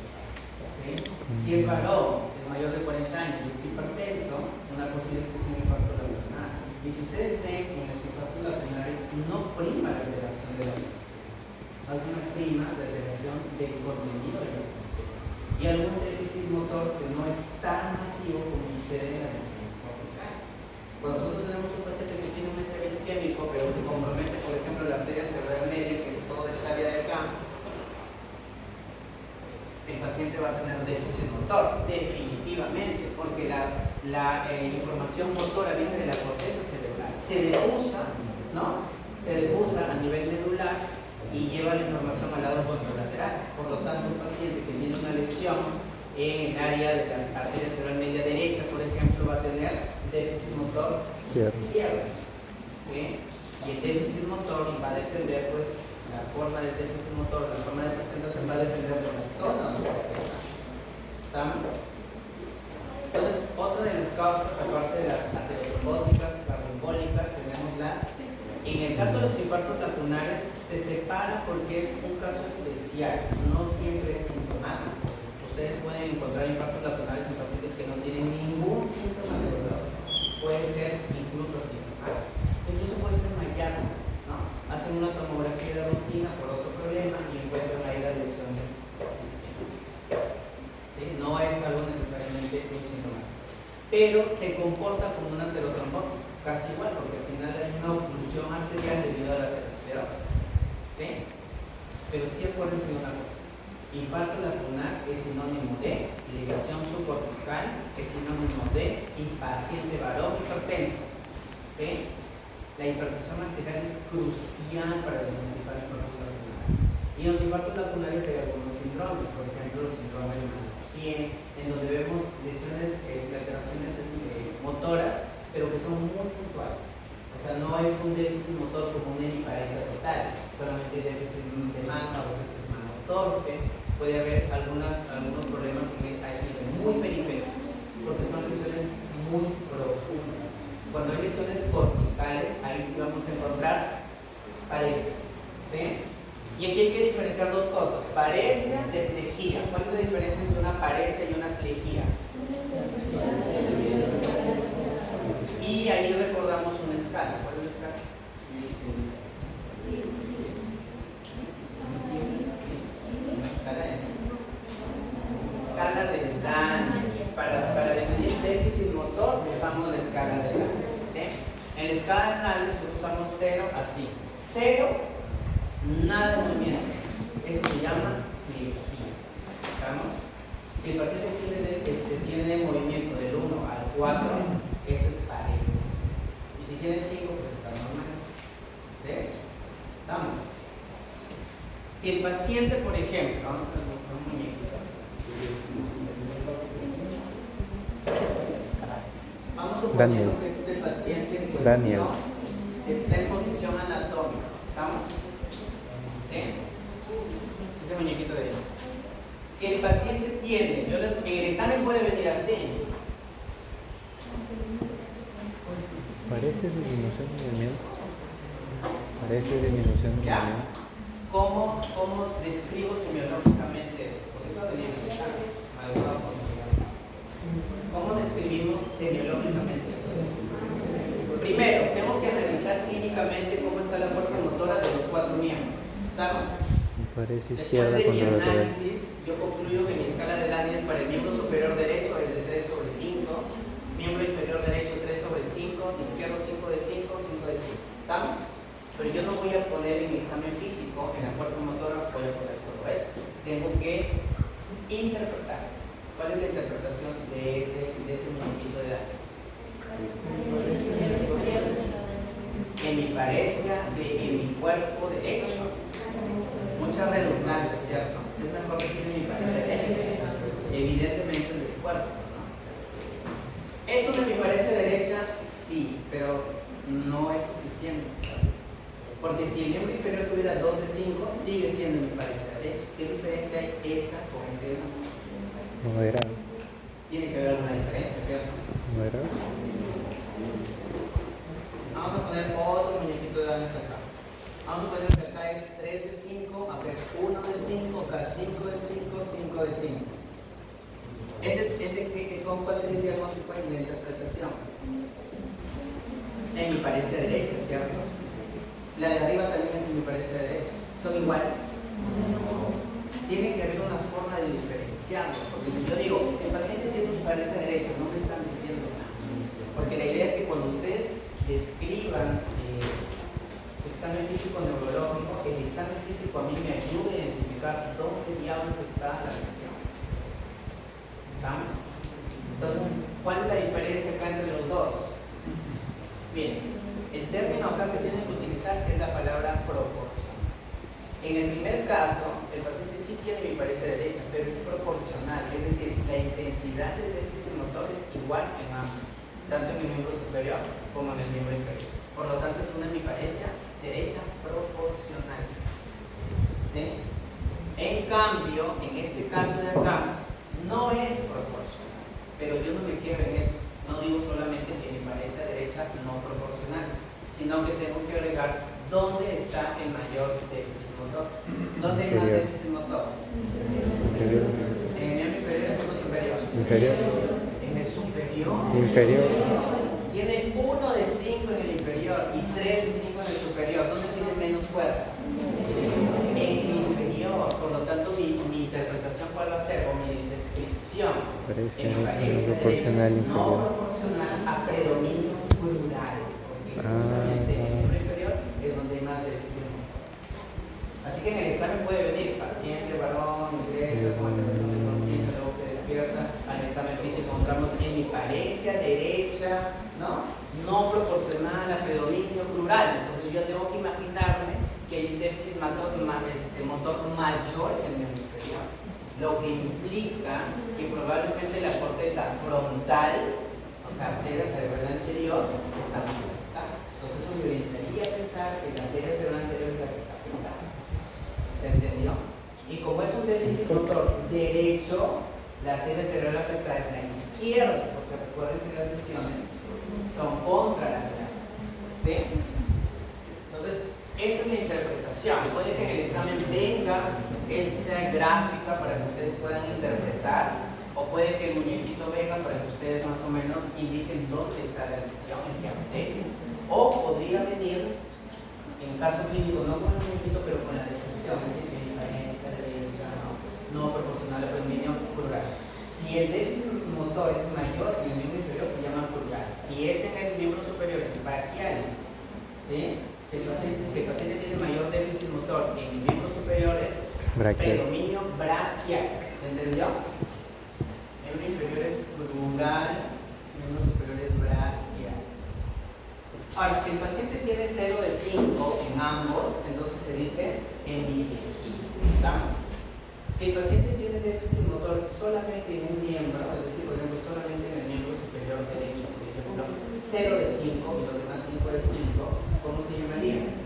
¿Sí? Si es varón, es mayor de 40 años y es hipertenso, una posibilidad es que es un infarto lateral. Y si ustedes ven en los infartos laterales, no prima la alteración de la conciencia, hay una prima la alteración del contenido de la conciencia y algún déficit motor que no es tan masivo como sucede en las lesiones corticales. Cuando nosotros tenemos un paciente que tiene un estrés isquémico, pero que compromete, por ejemplo, la arteria cerebral media, que es toda esta área de acá, el paciente va a tener déficit motor, definitivamente, porque la información motora viene de la corteza cerebral. Se defusa, ¿no? Se defusa a nivel medular y lleva la información al lado contralateral. Por lo tanto, un paciente que tiene una lesión en el área de la arteria cerebral media derecha, por ejemplo, va a tener déficit motor izquierdo. ¿Sí? Y el déficit motor va a depender, pues, la forma del déficit motor, la forma de presentación va a depender de la zona donde ¿estamos? Entonces, otra de las causas, aparte de las arteriotrombóticas, cardioembólicas, tenemos en el caso de los infartos lacunares, se separa porque es un caso especial, no siempre es sintomático. Ustedes pueden encontrar infartos lacunares en pacientes que no tienen ningún síntoma de dolor. Puede ser incluso asintomático. Incluso puede ser maquillaje, ¿no? Hacen una tomografía de rutina por otro problema y encuentran ahí las lesiones isquémicas. ¿Sí? No es algo necesariamente un síntoma, pero se comporta como un aterotrombótico, casi igual, porque al final hay una oclusión arterial debido a la aterosclerosis. ¿Sí? Pero sí acuérdense de una cosa: infarto lacunar es sinónimo de lesión subcortical, es sinónimo de paciente varón hipertenso. ¿Sí? La hipertensión arterial es crucial para diagnosticar infartos lacunales. Y en los infartos lacunales hay algunos síndromes, por ejemplo, los síndromes de Mann-Piel, en donde vemos lesiones, alteraciones motoras, pero que son muy puntuales. O sea, no es un déficit motor como una hemiparesia total, solamente déficit de mano, a veces es mano torpe, puede haber algunos problemas a ese nivel muy periféricos, porque son lesiones muy profundas. Cuando hay lesiones corticales, ahí sí vamos a encontrar parejas. ¿Sí? Y aquí hay que diferenciar dos cosas: paresia de plejía. ¿Cuál es la diferencia entre una paresia y una plejía? Y ahí recordamos una escala. ¿Cuál es la escala? Una escala de daños. Para definir déficit motor usamos la escala de daños. ¿Sí? En la escala de daños usamos 0 así. 0, nada de movimiento. Eso se llama plejía. ¿Estamos? Si el paciente tiene movimiento del 1 al 4, eso es paresia. Y si tiene 5, pues está normal. ¿Sí? ¿Estamos? Si el paciente, por ejemplo, vamos a ver un muñequito. Vamos a suponer que este paciente en cuestión Daniel. está en posición anatómica. ¿Estamos? ¿Sí? Ese muñequito de ahí. Si el paciente tiene, en el examen puede venir así. Parece disminución de movimiento. Parece disminución de ¿Ya? movimiento. ¿Cómo describo semiológicamente esto? Porque eso venía en el examen. ¿Cómo describimos semiológicamente eso? Primero, tengo que analizar clínicamente cómo está la fuerza motora de los 4 miembros. ¿Estamos? Parece Después izquierda de mi contra lateral. análisis, yo concluyo que mi escala de Daniels para el miembro superior derecho es de 3/5, miembro inferior derecho 3/5, izquierdo 5/5, 5/5. ¿Estamos? Pero yo no voy a poner en mi examen físico, en la fuerza motora, voy a poner solo eso. Tengo que interpretar. ¿Cuál es la interpretación de ese muñequito de Daniels? En mi parecia en mi cuerpo derecho. Mucha redundancia, ¿cierto? Es mejor decir en mi parecia derecha. Evidentemente en el cuerpo, ¿no? ¿Eso de mi parecia derecha? Sí, pero no es suficiente. Porque si el miembro inferior tuviera 2/5, sigue siendo mi parecia derecha. ¿Qué diferencia hay esa con este? Moderado. Tiene que haber alguna diferencia, ¿cierto? Moderado. Vamos a poner otro muñequito de Daniels acá. Vamos a poner que acá es 3/5, acá es 1/5, acá 5/5, 5/5. ¿Cuál sería el diagnóstico en la interpretación? En mi parecia derecha, ¿cierto? La de arriba también es en mi parecia derecha. ¿Son iguales? Tiene que haber una forma de diferenciarlo, porque si yo digo, el paciente tiene mi parecia derecha, no me están diciendo nada. Porque la idea es que cuando ustedes describan su examen físico neurológico, el examen físico a mí me ayude a identificar dónde diablos está la lesión. ¿Estamos? Entonces, ¿cuál es la diferencia acá entre los dos? Bien, el término acá que tienen que utilizar es la palabra proporción. En el primer caso, el paciente sí tiene mi parecia derecha, pero es proporcional, es decir, la intensidad del déficit motor es igual en ambos, tanto en el miembro superior como en el miembro inferior. Por lo tanto, es una hemiparesia derecha proporcional. ¿Sí? En cambio, en este caso de acá, no es proporcional, pero yo no me quedo en eso. No digo solamente que hemiparesia derecha no proporcional, sino que tengo que agregar dónde está el mayor déficit motor. ¿Dónde hay más déficit motor? Inferior. En el miembro inferior o en el superior. Inferior. En el superior. Inferior. Tiene 1/5 en el inferior y 3/5 en el superior. ¿Dónde tiene menos fuerza? En el inferior. Por lo tanto, mi interpretación, ¿cuál va a ser? O mi descripción. Parece En mi parecia proporcional derecha, inferior. no proporcional a predominio plural. Porque justamente en el miembro inferior es donde hay más déficit motor. Así que en el examen puede venir paciente, varón, inglesa, con alteración de conciencia, luego que despierta. Al examen físico encontramos en mi parecia derecha, no proporcional a predominio plural. Entonces yo tengo que imaginarme que hay un déficit motor mayor en el miembro inferior, lo que implica que probablemente la corteza frontal, o sea, arteria cerebral anterior, está más afectada. Entonces eso me orientaría a pensar que la arteria cerebral anterior es la que está afectada. ¿Se entendió? Y como es un déficit motor derecho, la arteria cerebral afectada es la izquierda, porque recuerden que las lesiones son contralaterales. ¿Sí? Entonces, esa es la interpretación. Puede que en el examen venga esta gráfica para que ustedes puedan interpretar, o puede que el muñequito venga para que ustedes más o menos indiquen dónde está la lesión, en qué arteria. O podría venir, en caso clínico, no con el muñequito, pero con la descripción, es decir, que mi parencia derecha no proporcional al predominio plural. Si el déficit motor es mayor en el miembro inferior, se llama plural. Si es en el miembro superior, braquial, ¿sí? Si el paciente tiene mayor déficit motor en miembros superiores, predominio braquial. ¿Se entendió? Miembro inferior es plural, miembro superior es braquial. Ahora, si el paciente tiene 0 de 5 en ambos, entonces se dice hemiplegia. ¿Estamos? Si el paciente tiene déficit motor solamente en un miembro, es decir, por ejemplo, solamente en el miembro superior derecho, por ejemplo, 0 de 5 y los demás 5 de 5, ¿cómo se llamaría?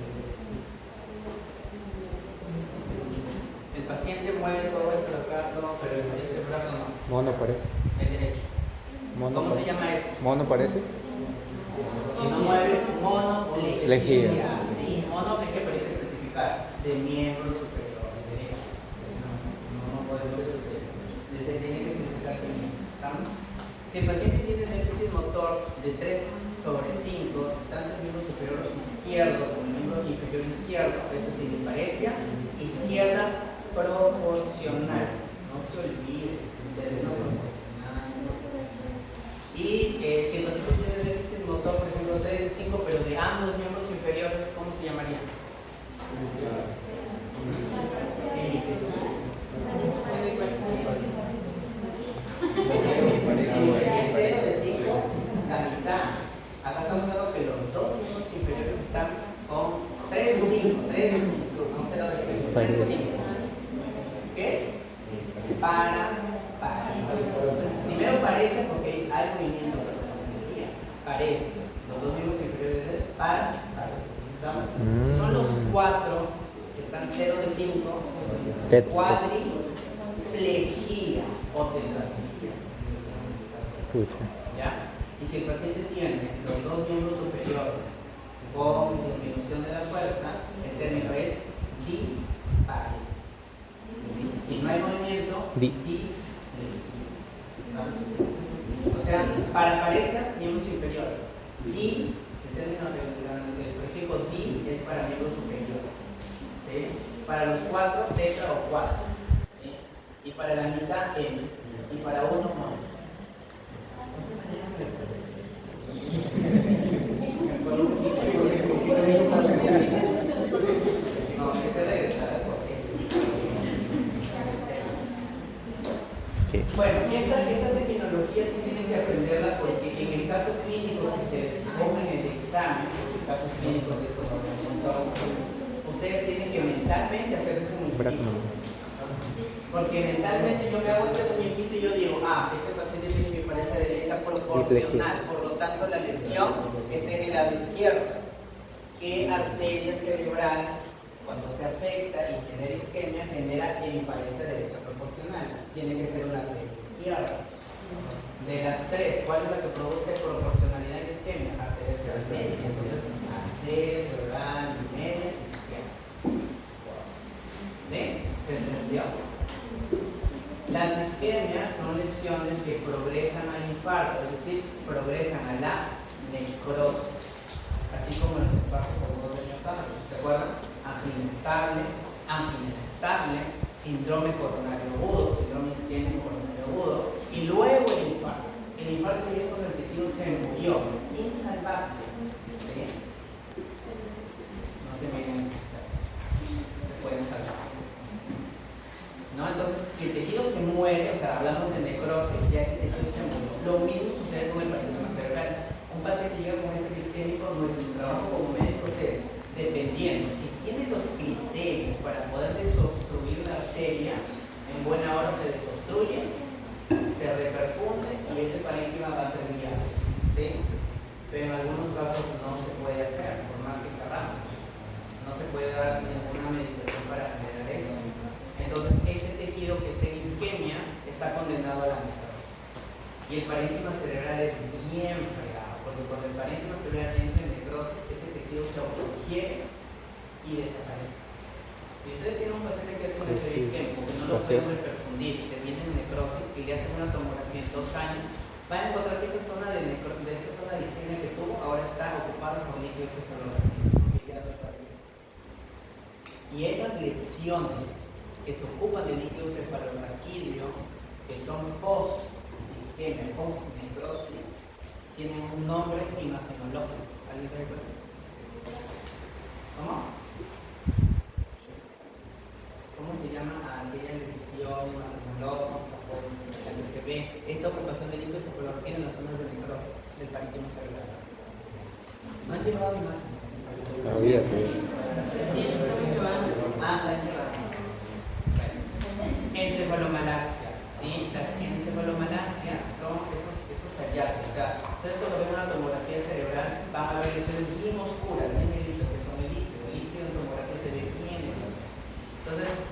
El paciente mueve todo esto acá, no, pero este brazo no. Mono parece. El derecho. Mono ¿Cómo se parece. llama eso? Mono parece. Si no mueves monoplegia. Sí, monoplegia, pero hay que especificar de miembro superior derecho. No puede ser desde tiene que especificar que miembro. ¿Estamos? Si el paciente tiene déficit motor de 3 sobre 5, tanto el miembro superior izquierdo como el miembro inferior izquierdo, es decir, de parecia izquierda proporcional. No se olvide de eso proporcional. Y si el paciente tiene déficit motor, por ejemplo, 3 de 5, pero de ambos miembros inferiores, ¿cómo se llamaría? Es 0 de 5, la mitad. Acá estamos hablando que los dos miembros inferiores están con 3 de 5, 3 de 5, no 0 de 5, 3 de 5. ¿Qué es? Primero parece porque hay movimiento de la energía. Parece. Los dos miembros inferiores es parece. Si son los 4 que están 0 de 5, cuadriplegia o tetraplegia. Pucha. ¿Ya? Y si el paciente tiene los dos miembros superiores con disminución de la fuerza, el término es dipares. Si no hay movimiento, diplegia. O sea, para parecer miembros inferiores. Di, el término del prefijo di es para miembros superiores. ¿Sí? Para los 4, tetra o 4. ¿Sí? Y para la mitad, m. Y para uno, no. No, hay que regresar al porqué. Bueno, esta terminología sí tienen que aprenderla porque en el caso clínico que se les ponga en el examen, casos clínicos de estos ustedes tienen que mentalmente hacerse su muñequito. Porque mentalmente yo me hago este muñequito y yo digo, este paciente tiene mi pareja derecha proporcional, por lo tanto la lesión está en el lado izquierdo. ¿Qué arteria cerebral, cuando se afecta y genera isquemia, genera hemiparesia derecha proporcional? Tiene que ser una arteria izquierda. De las tres, ¿cuál es la que produce proporcionalidad en isquemia? Arteria cerebral media. Entonces, arteria cerebral media izquierda. ¿Sí? ¿Se entendió? Las isquemias son lesiones que progresan al infarto, es decir, progresan a la necrosis. Así como los infartos agudos de miocardio. ¿Se acuerdan? Angina inestable, síndrome coronario agudo, síndrome isquémico coronario agudo, y luego el infarto. El infarto ya es cuando el tejido se murió, insalvable. ¿Sí? No se miren, se pueden salvar. ¿No? Entonces, si el tejido se muere, o sea, hablamos de necrosis, ya ese tejido se murió. Lo mismo sucede con el parénquima cerebral. Un paciente llega con ese isquémico, nuestro trabajo como médicos es, dependiendo, si tiene los criterios para poder desobstruir una arteria, en buena hora se desobstruye, se reperfunde y ese parénquima va a ser viable. ¿Sí? Pero en algunos casos no se puede hacer, por más que queramos. No se puede dar ninguna medicación para generar eso. Entonces, ese tejido que esté en isquemia está condenado a la necrosis. Y el parénquima cerebral es bien fregado, porque cuando el parénquima cerebral entra en necrosis, ese tejido se autoquiere y desaparece. Si ustedes tienen un paciente que es un isquémico, que no lo pueden reperfundir, que tiene necrosis, que le hacen una tomografía en 2 años, van a encontrar que esa zona de isquemia que tuvo ahora está ocupada por líquido cefalorraquídeo. Y esas lesiones que se ocupan de líquido cefalorraquídeo, que son post-isquemia, post-necrosis, tienen un nombre imagenológico. ¿Alguien sabe cuál es? ¿Cómo? ¿Cómo se llama aquella lesión imagenológica que ve esta ocupación de líquido cefalorraquídeo en las zonas de necrosis del parénquima cerebral? ¿No han llevado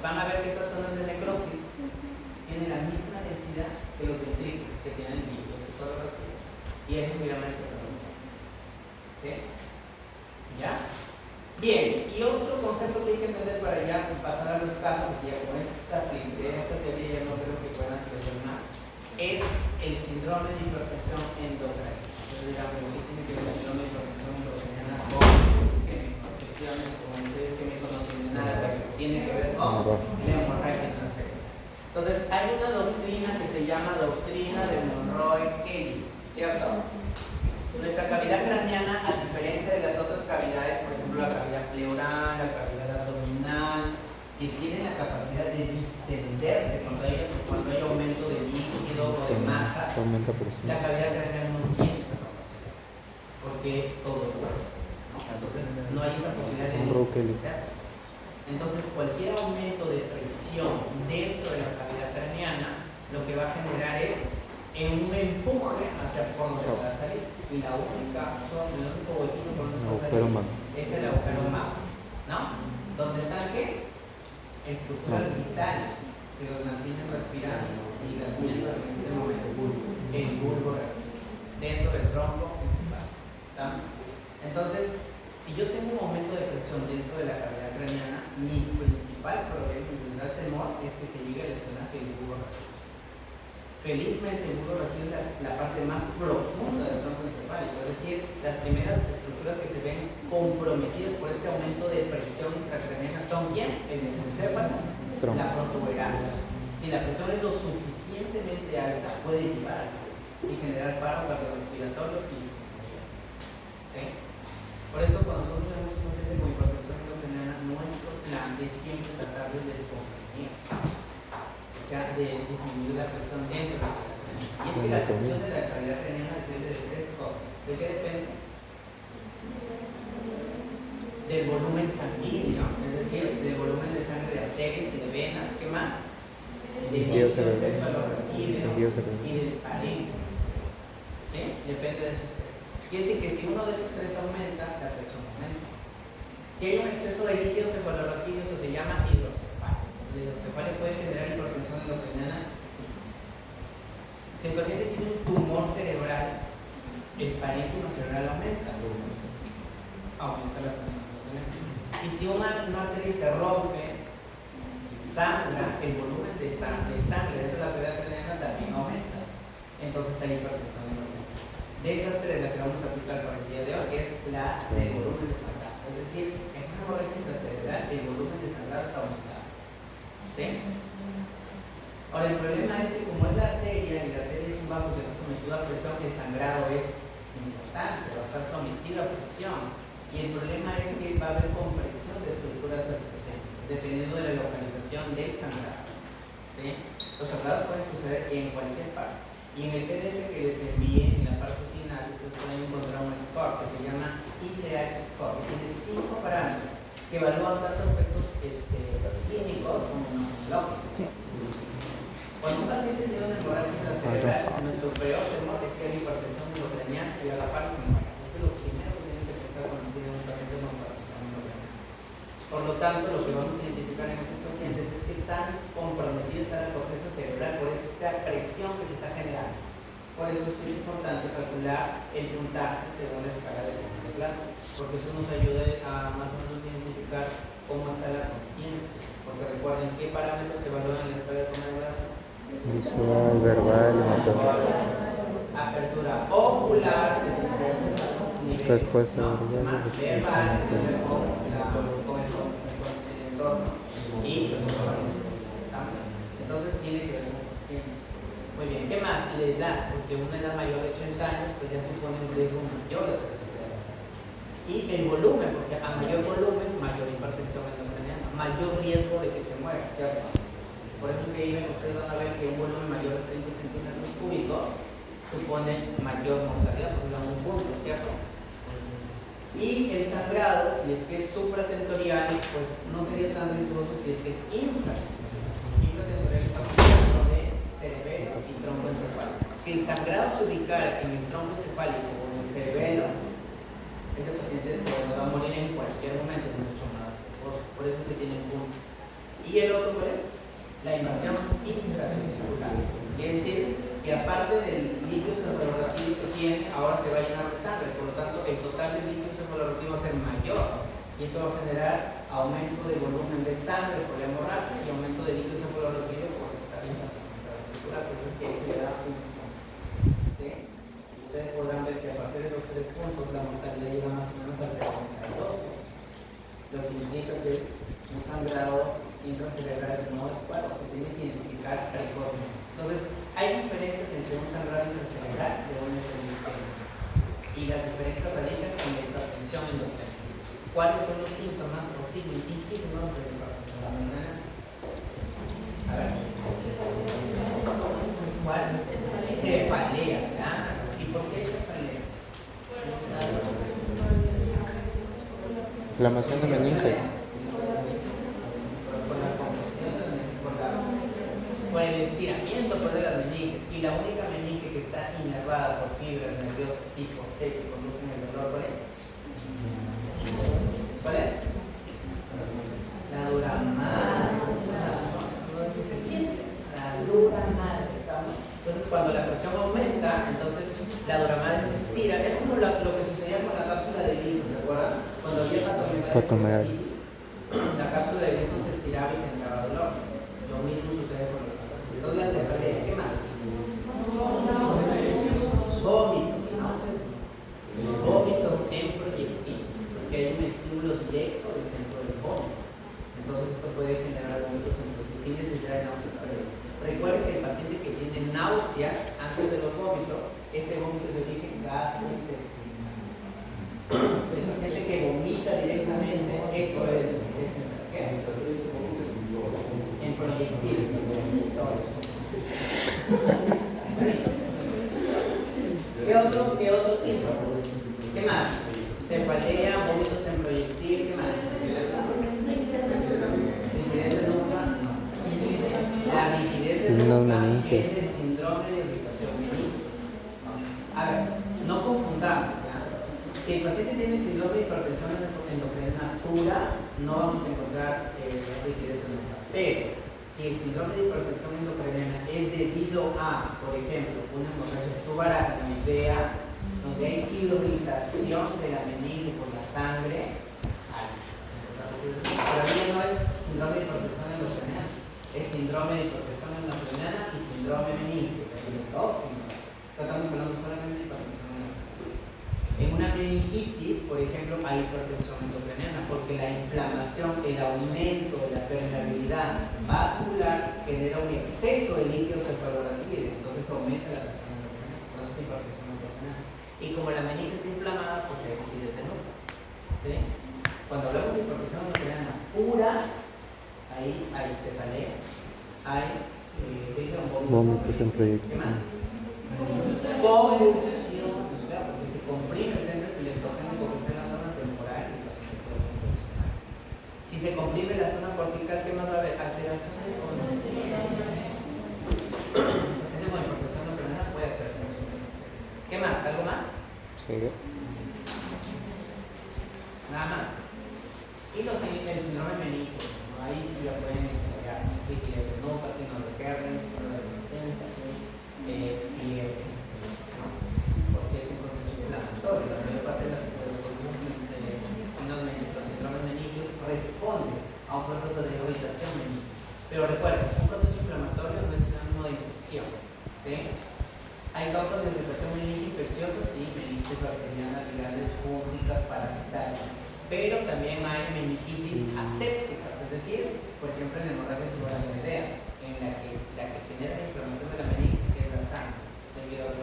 van a ver que estas zonas de necrosis tienen la misma densidad que los ventrículos que tienen el líquido cefalorraquídeo. Y eso se llama encefalocitosis. ¿Sí? ¿Ya? Bien, y otro concepto que hay que entender para ya pasar a los casos, porque ya con esta teoría ya no creo que puedan entender más, es el síndrome de hipertensión endocrina. Entonces digamos, lo que tiene que ver el síndrome de hipertensión endocrina con isquémico. Efectivamente, como dice isquémico no tiene nada que ver, tiene que ver con la hemorragia intracerebral. Entonces hay una doctrina que se llama doctrina de Monroe-Kelly, ¿cierto? Nuestra cavidad craneana, a diferencia de las otras cavidades, por ejemplo la cavidad pleural, la cavidad abdominal, que tienen la capacidad de distenderse cuando hay aumento de líquido o de masa, la cavidad craneana no tiene esa capacidad, porque todo es cuerpo, ¿no? Entonces no hay esa posibilidad de distenderse. Entonces cualquier aumento de presión dentro de la cavidad craneana lo que va a generar es un empuje hacia por donde va a salir. Y el único huequito por donde va a salir es el agujero magno, ¿no? Donde están ¿qué? Estructuras vitales que los mantienen respirando y latiendo en este momento. El bulbo dentro del tronco principal. ¿Estamos? Entonces, si yo tengo un aumento de presión dentro de la cavidad craneana, mi principal problema, mi principal temor es que se llegue a lesionar el bulbo raquídeo. Felizmente el bulbo raquídeo es la parte más profunda del tronco encefálico, es decir, las primeras estructuras que se ven comprometidas por este aumento de presión intracraneana son ¿quién? El mesencéfalo, la protuberancia. Si la presión es lo suficientemente alta, puede llevar al cuello y generar paro cardiorrespiratorio y pulmonía. ¿Sí? Por eso cuando nosotros tenemos un paciente con hipertensión endocrinal, nuestro plan es siempre tratar de descomprimir. O sea, de disminuir la presión dentro de la cavidad craneana. Y es que la presión de la cavidad craneana depende de tres cosas. ¿De qué depende? Del volumen sanguíneo, es decir, del volumen de sangre de arterias y de venas. ¿Qué más? Del líquido cefalorraquídeo y del parénquima. ¿Sí? Depende de esos tres. Quiere decir que si uno de esos tres aumenta, la presión aumenta. Si hay un exceso de líquido cefalorraquídeo, eso se llama hidrocefalia. ¿El hidrocefalia puede generar hipertensión endocrina? Sí. Si el paciente tiene un tumor cerebral, el parénquima cerebral aumenta la presión. Y si una arteria se rompe, sangra, el volumen de sangre dentro de la cavidad craneana también aumenta. Entonces hay hipertensión endocrina. De esas tres, la que vamos a aplicar para el día de hoy es la del volumen de sangrado. Es decir, en una hemorragia intracerebral el volumen de sangrado está aumentado. ¿Sí? Ahora el problema es que como es la arteria y la arteria es un vaso que está sometido a presión, el sangrado es importante, va a estar sometido a presión. Y el problema es que va a haber compresión de estructuras adjacentes, dependiendo de la localización del sangrado. ¿Sí? Los sangrados pueden suceder en cualquier parte. Y en el PDF que les envíe en la parte final, ustedes pueden encontrar un score que se llama ICH Score, que tiene 5 parámetros que evalúan tanto aspectos clínicos como neurológicos. Cuando un paciente tiene una hemorragia intracerebral, nuestro peor temor es que haya hipertensión endocrinal y a la par se muera. Eso es lo primero que tienen que pensar cuando tienen un paciente con hipertensión endocrinal. Por lo tanto, lo que vamos a identificar en estos pacientes es que tan comprometida está la corteza cerebral por esta presión que se está generando. Por eso es que es importante calcular el puntaje según la escala de volumen de plasma, porque eso nos ayuda a más o menos identificar cómo está la conciencia. Porque recuerden qué parámetros se evalúan en la escala de volumen de plasma. Visual, verbal y motor. Apertura ocular, Respuesta verbal, con el entorno y los órganos. Entonces tiene que ver con conciencia. Muy bien, ¿qué más? La edad, porque una edad mayor de 80 años pues ya supone un riesgo mayor de hipertensión. Y el volumen, porque a mayor volumen, mayor hipertensión endocrinal, mayor riesgo de que se muera, ¿cierto? Por eso que ahí ustedes van a ver que un volumen mayor de 30 centímetros cúbicos supone mayor mortalidad, porque es un punto, ¿cierto? Y el sangrado, si es que es supratentorial, pues no sería tan riesgoso si es que es infratentorial. Estamos hablando de cerebelo y tronco encefálico. Si el sangrado se ubicara en el tronco encefálico o en el cerebelo, ese paciente se va a morir en cualquier momento, mucho más riesgoso. Por eso es que tiene un punto. Y ¿Y el otro cuál es? La invasión intravesicular. Quiere decir que aparte del líquido cefalorraquídeo que tiene, ahora se va a llenar de sangre. Por lo tanto, el total del líquido cefalorraquídeo va a ser mayor. Y eso va a generar aumento de volumen de sangre por la hemorragia y aumento de líquido cefalorraquídeo por esta invasión intravesicular. Por eso es que ahí se le da un punto. ¿Sí? Ustedes podrán ver que a partir de los 3 puntos la mortalidad llega más o menos al 72%. Lo que indica que un sangrado intracerebral no es bueno, se tiene que identificar precozmente. Entonces, hay diferencias entre un sangrado intracerebral y un isquémico. Y las diferencias radican en la hipertensión endotelial. ¿Cuáles son los síntomas o signos de la hipertensión endotelial? A ver. ¿Cuál? Cefalea. ¿Y por qué cefalea? Inflamación de meninges. Por el estiramiento de las meninges. Y la única meninge que está inervada por fibras nerviosas tipo C que conducen el dolor, ¿cuál es? ¿Cuál es? La dura madre. Se siente la dura madre. Entonces, cuando la presión aumenta, entonces la dura madre se estira. Es como lo que sucedía con la cápsula de Gleason, ¿se acuerdan? Cuando había patomegalitis, la cápsula de Gleason se estiraba y generaba dolor. Lo mismo sucede con la cápsula. Entonces, la cefalea, ¿qué más? Vómitos, náuseas. Vómitos en proyectil, porque hay un estímulo directo del centro del vómito. Entonces, esto puede generar vómitos en proyectil sin necesidad de náuseas previas. Recuerden que el paciente que tiene náuseas antes de los vómitos, ese vómito es de origen gastrointestinal. El paciente que vomita directamente, eso es ¿qué? En proyectil. ¿Qué otro síntoma? ¿Qué más? Cefalea, vómitos en proyectil, ¿qué más? Rigidez de nuca, no. La rigidez de nuca es el síndrome de irritación meninge. A ver, no confundamos. Si el paciente tiene síndrome de hipertensión endocrina pura, no vamos a encontrar rigidez de nuca. Pero si el síndrome de hipertensión endocrina es debido a, por ejemplo, una hemorragia subaracnoidea, donde hay irritación de la meninge por la sangre, pero ahí no es síndrome de hipertensión endocrina, es síndrome de hipertensión endocrina y síndrome meninge, los dos síndromes. Estamos hablando solamente de hipertensión endocrina. En una meningitis, por ejemplo, hay hipertensión endocrina porque la inflamación, el aumento de la permeabilidad vascular genera un exceso de líquido cefalorraquídeo, entonces aumenta la presión endocrina, por eso es hipertensión endocrina. Y como la meninge está inflamada, pues hay rigidez de nuca. ¿Sí? Cuando hablamos de hipertensión endocrina pura, ahí hay cefalea, hay vómitos en proyectil. ¿Qué más? Convulsión, porque se comprime el centro epileptogénico que está en la zona temporal y el paciente puede convulsionar. Si se comprime la zona cortical, ¿qué más va a haber? Alteración de conciencia. El paciente con hipertensión endocrina puede hacer convulsión. ¿Qué más? ¿Algo más? Sí. Nada más. Y el síndrome meninge, ¿no? Ahí sí ya pueden desarrollar rigidez de nuca, signos de Kerner, signos de resistencia, fiebre, ¿no? Porque es un proceso inflamatorio. La mayor parte de los síndromes meningios responde a un proceso de irritación meninge. Pero recuerden, un proceso inflamatorio no es sinónimo de infección. ¿Sí? Hay causas de irritación meninge infecciosa, sí, meningitis bacterianas, virales, fúngicas, parasitarias. Pero también hay meningitis asépticas, es decir, por ejemplo, en hemorragia subaracnoidea, en la que genera la inflamación de la meninge, que es la sangre, debido a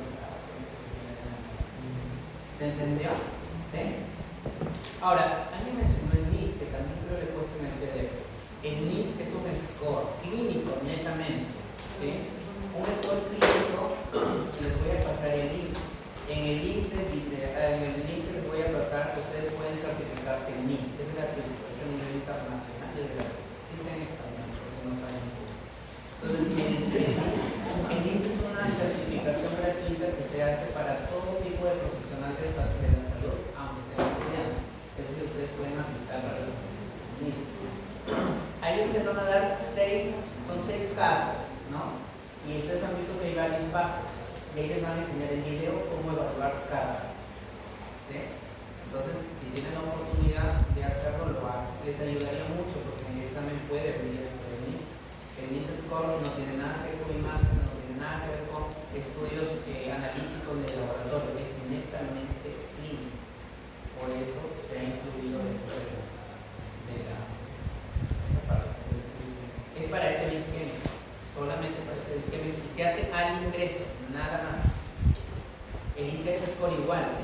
¿se entendió? ¿Sí? Ahora, alguien mencionó el NIS, que también creo que le he puesto en el PDF. El NIS es un score clínico, netamente. ¿Sí? Un score clínico, y les voy a pasar el link. En el link que les voy a pasar, ustedes pueden certificarse en NIS. Es la certificación a nivel internacional, existe en español, por si no saben. Entonces, el NIS es una certificación gratuita que se hace para todo tipo de profesional de la salud, aunque sea estudiante. Es decir, ustedes pueden aplicar para las NIS. Hay ellos les van a dar son 6 casos, ¿no? Y ustedes han visto que hay varios pasos. Y ahí les van a enseñar en video cómo evaluar cada caso. ¿Sí? Entonces, si tienen la oportunidad de hacerlo, lo hacen. Les ayudaría mucho porque en el examen puede venir esto de NIS. El NIS Score no tiene nada que ver con imágenes, no tiene nada que ver con estudios analíticos del laboratorio, es netamente clínico. Por eso se ha incluido dentro de la parte. Es para ese isquémico, solamente para ese isquémico. Y se hace al ingreso, nada más. El ICH Score igual,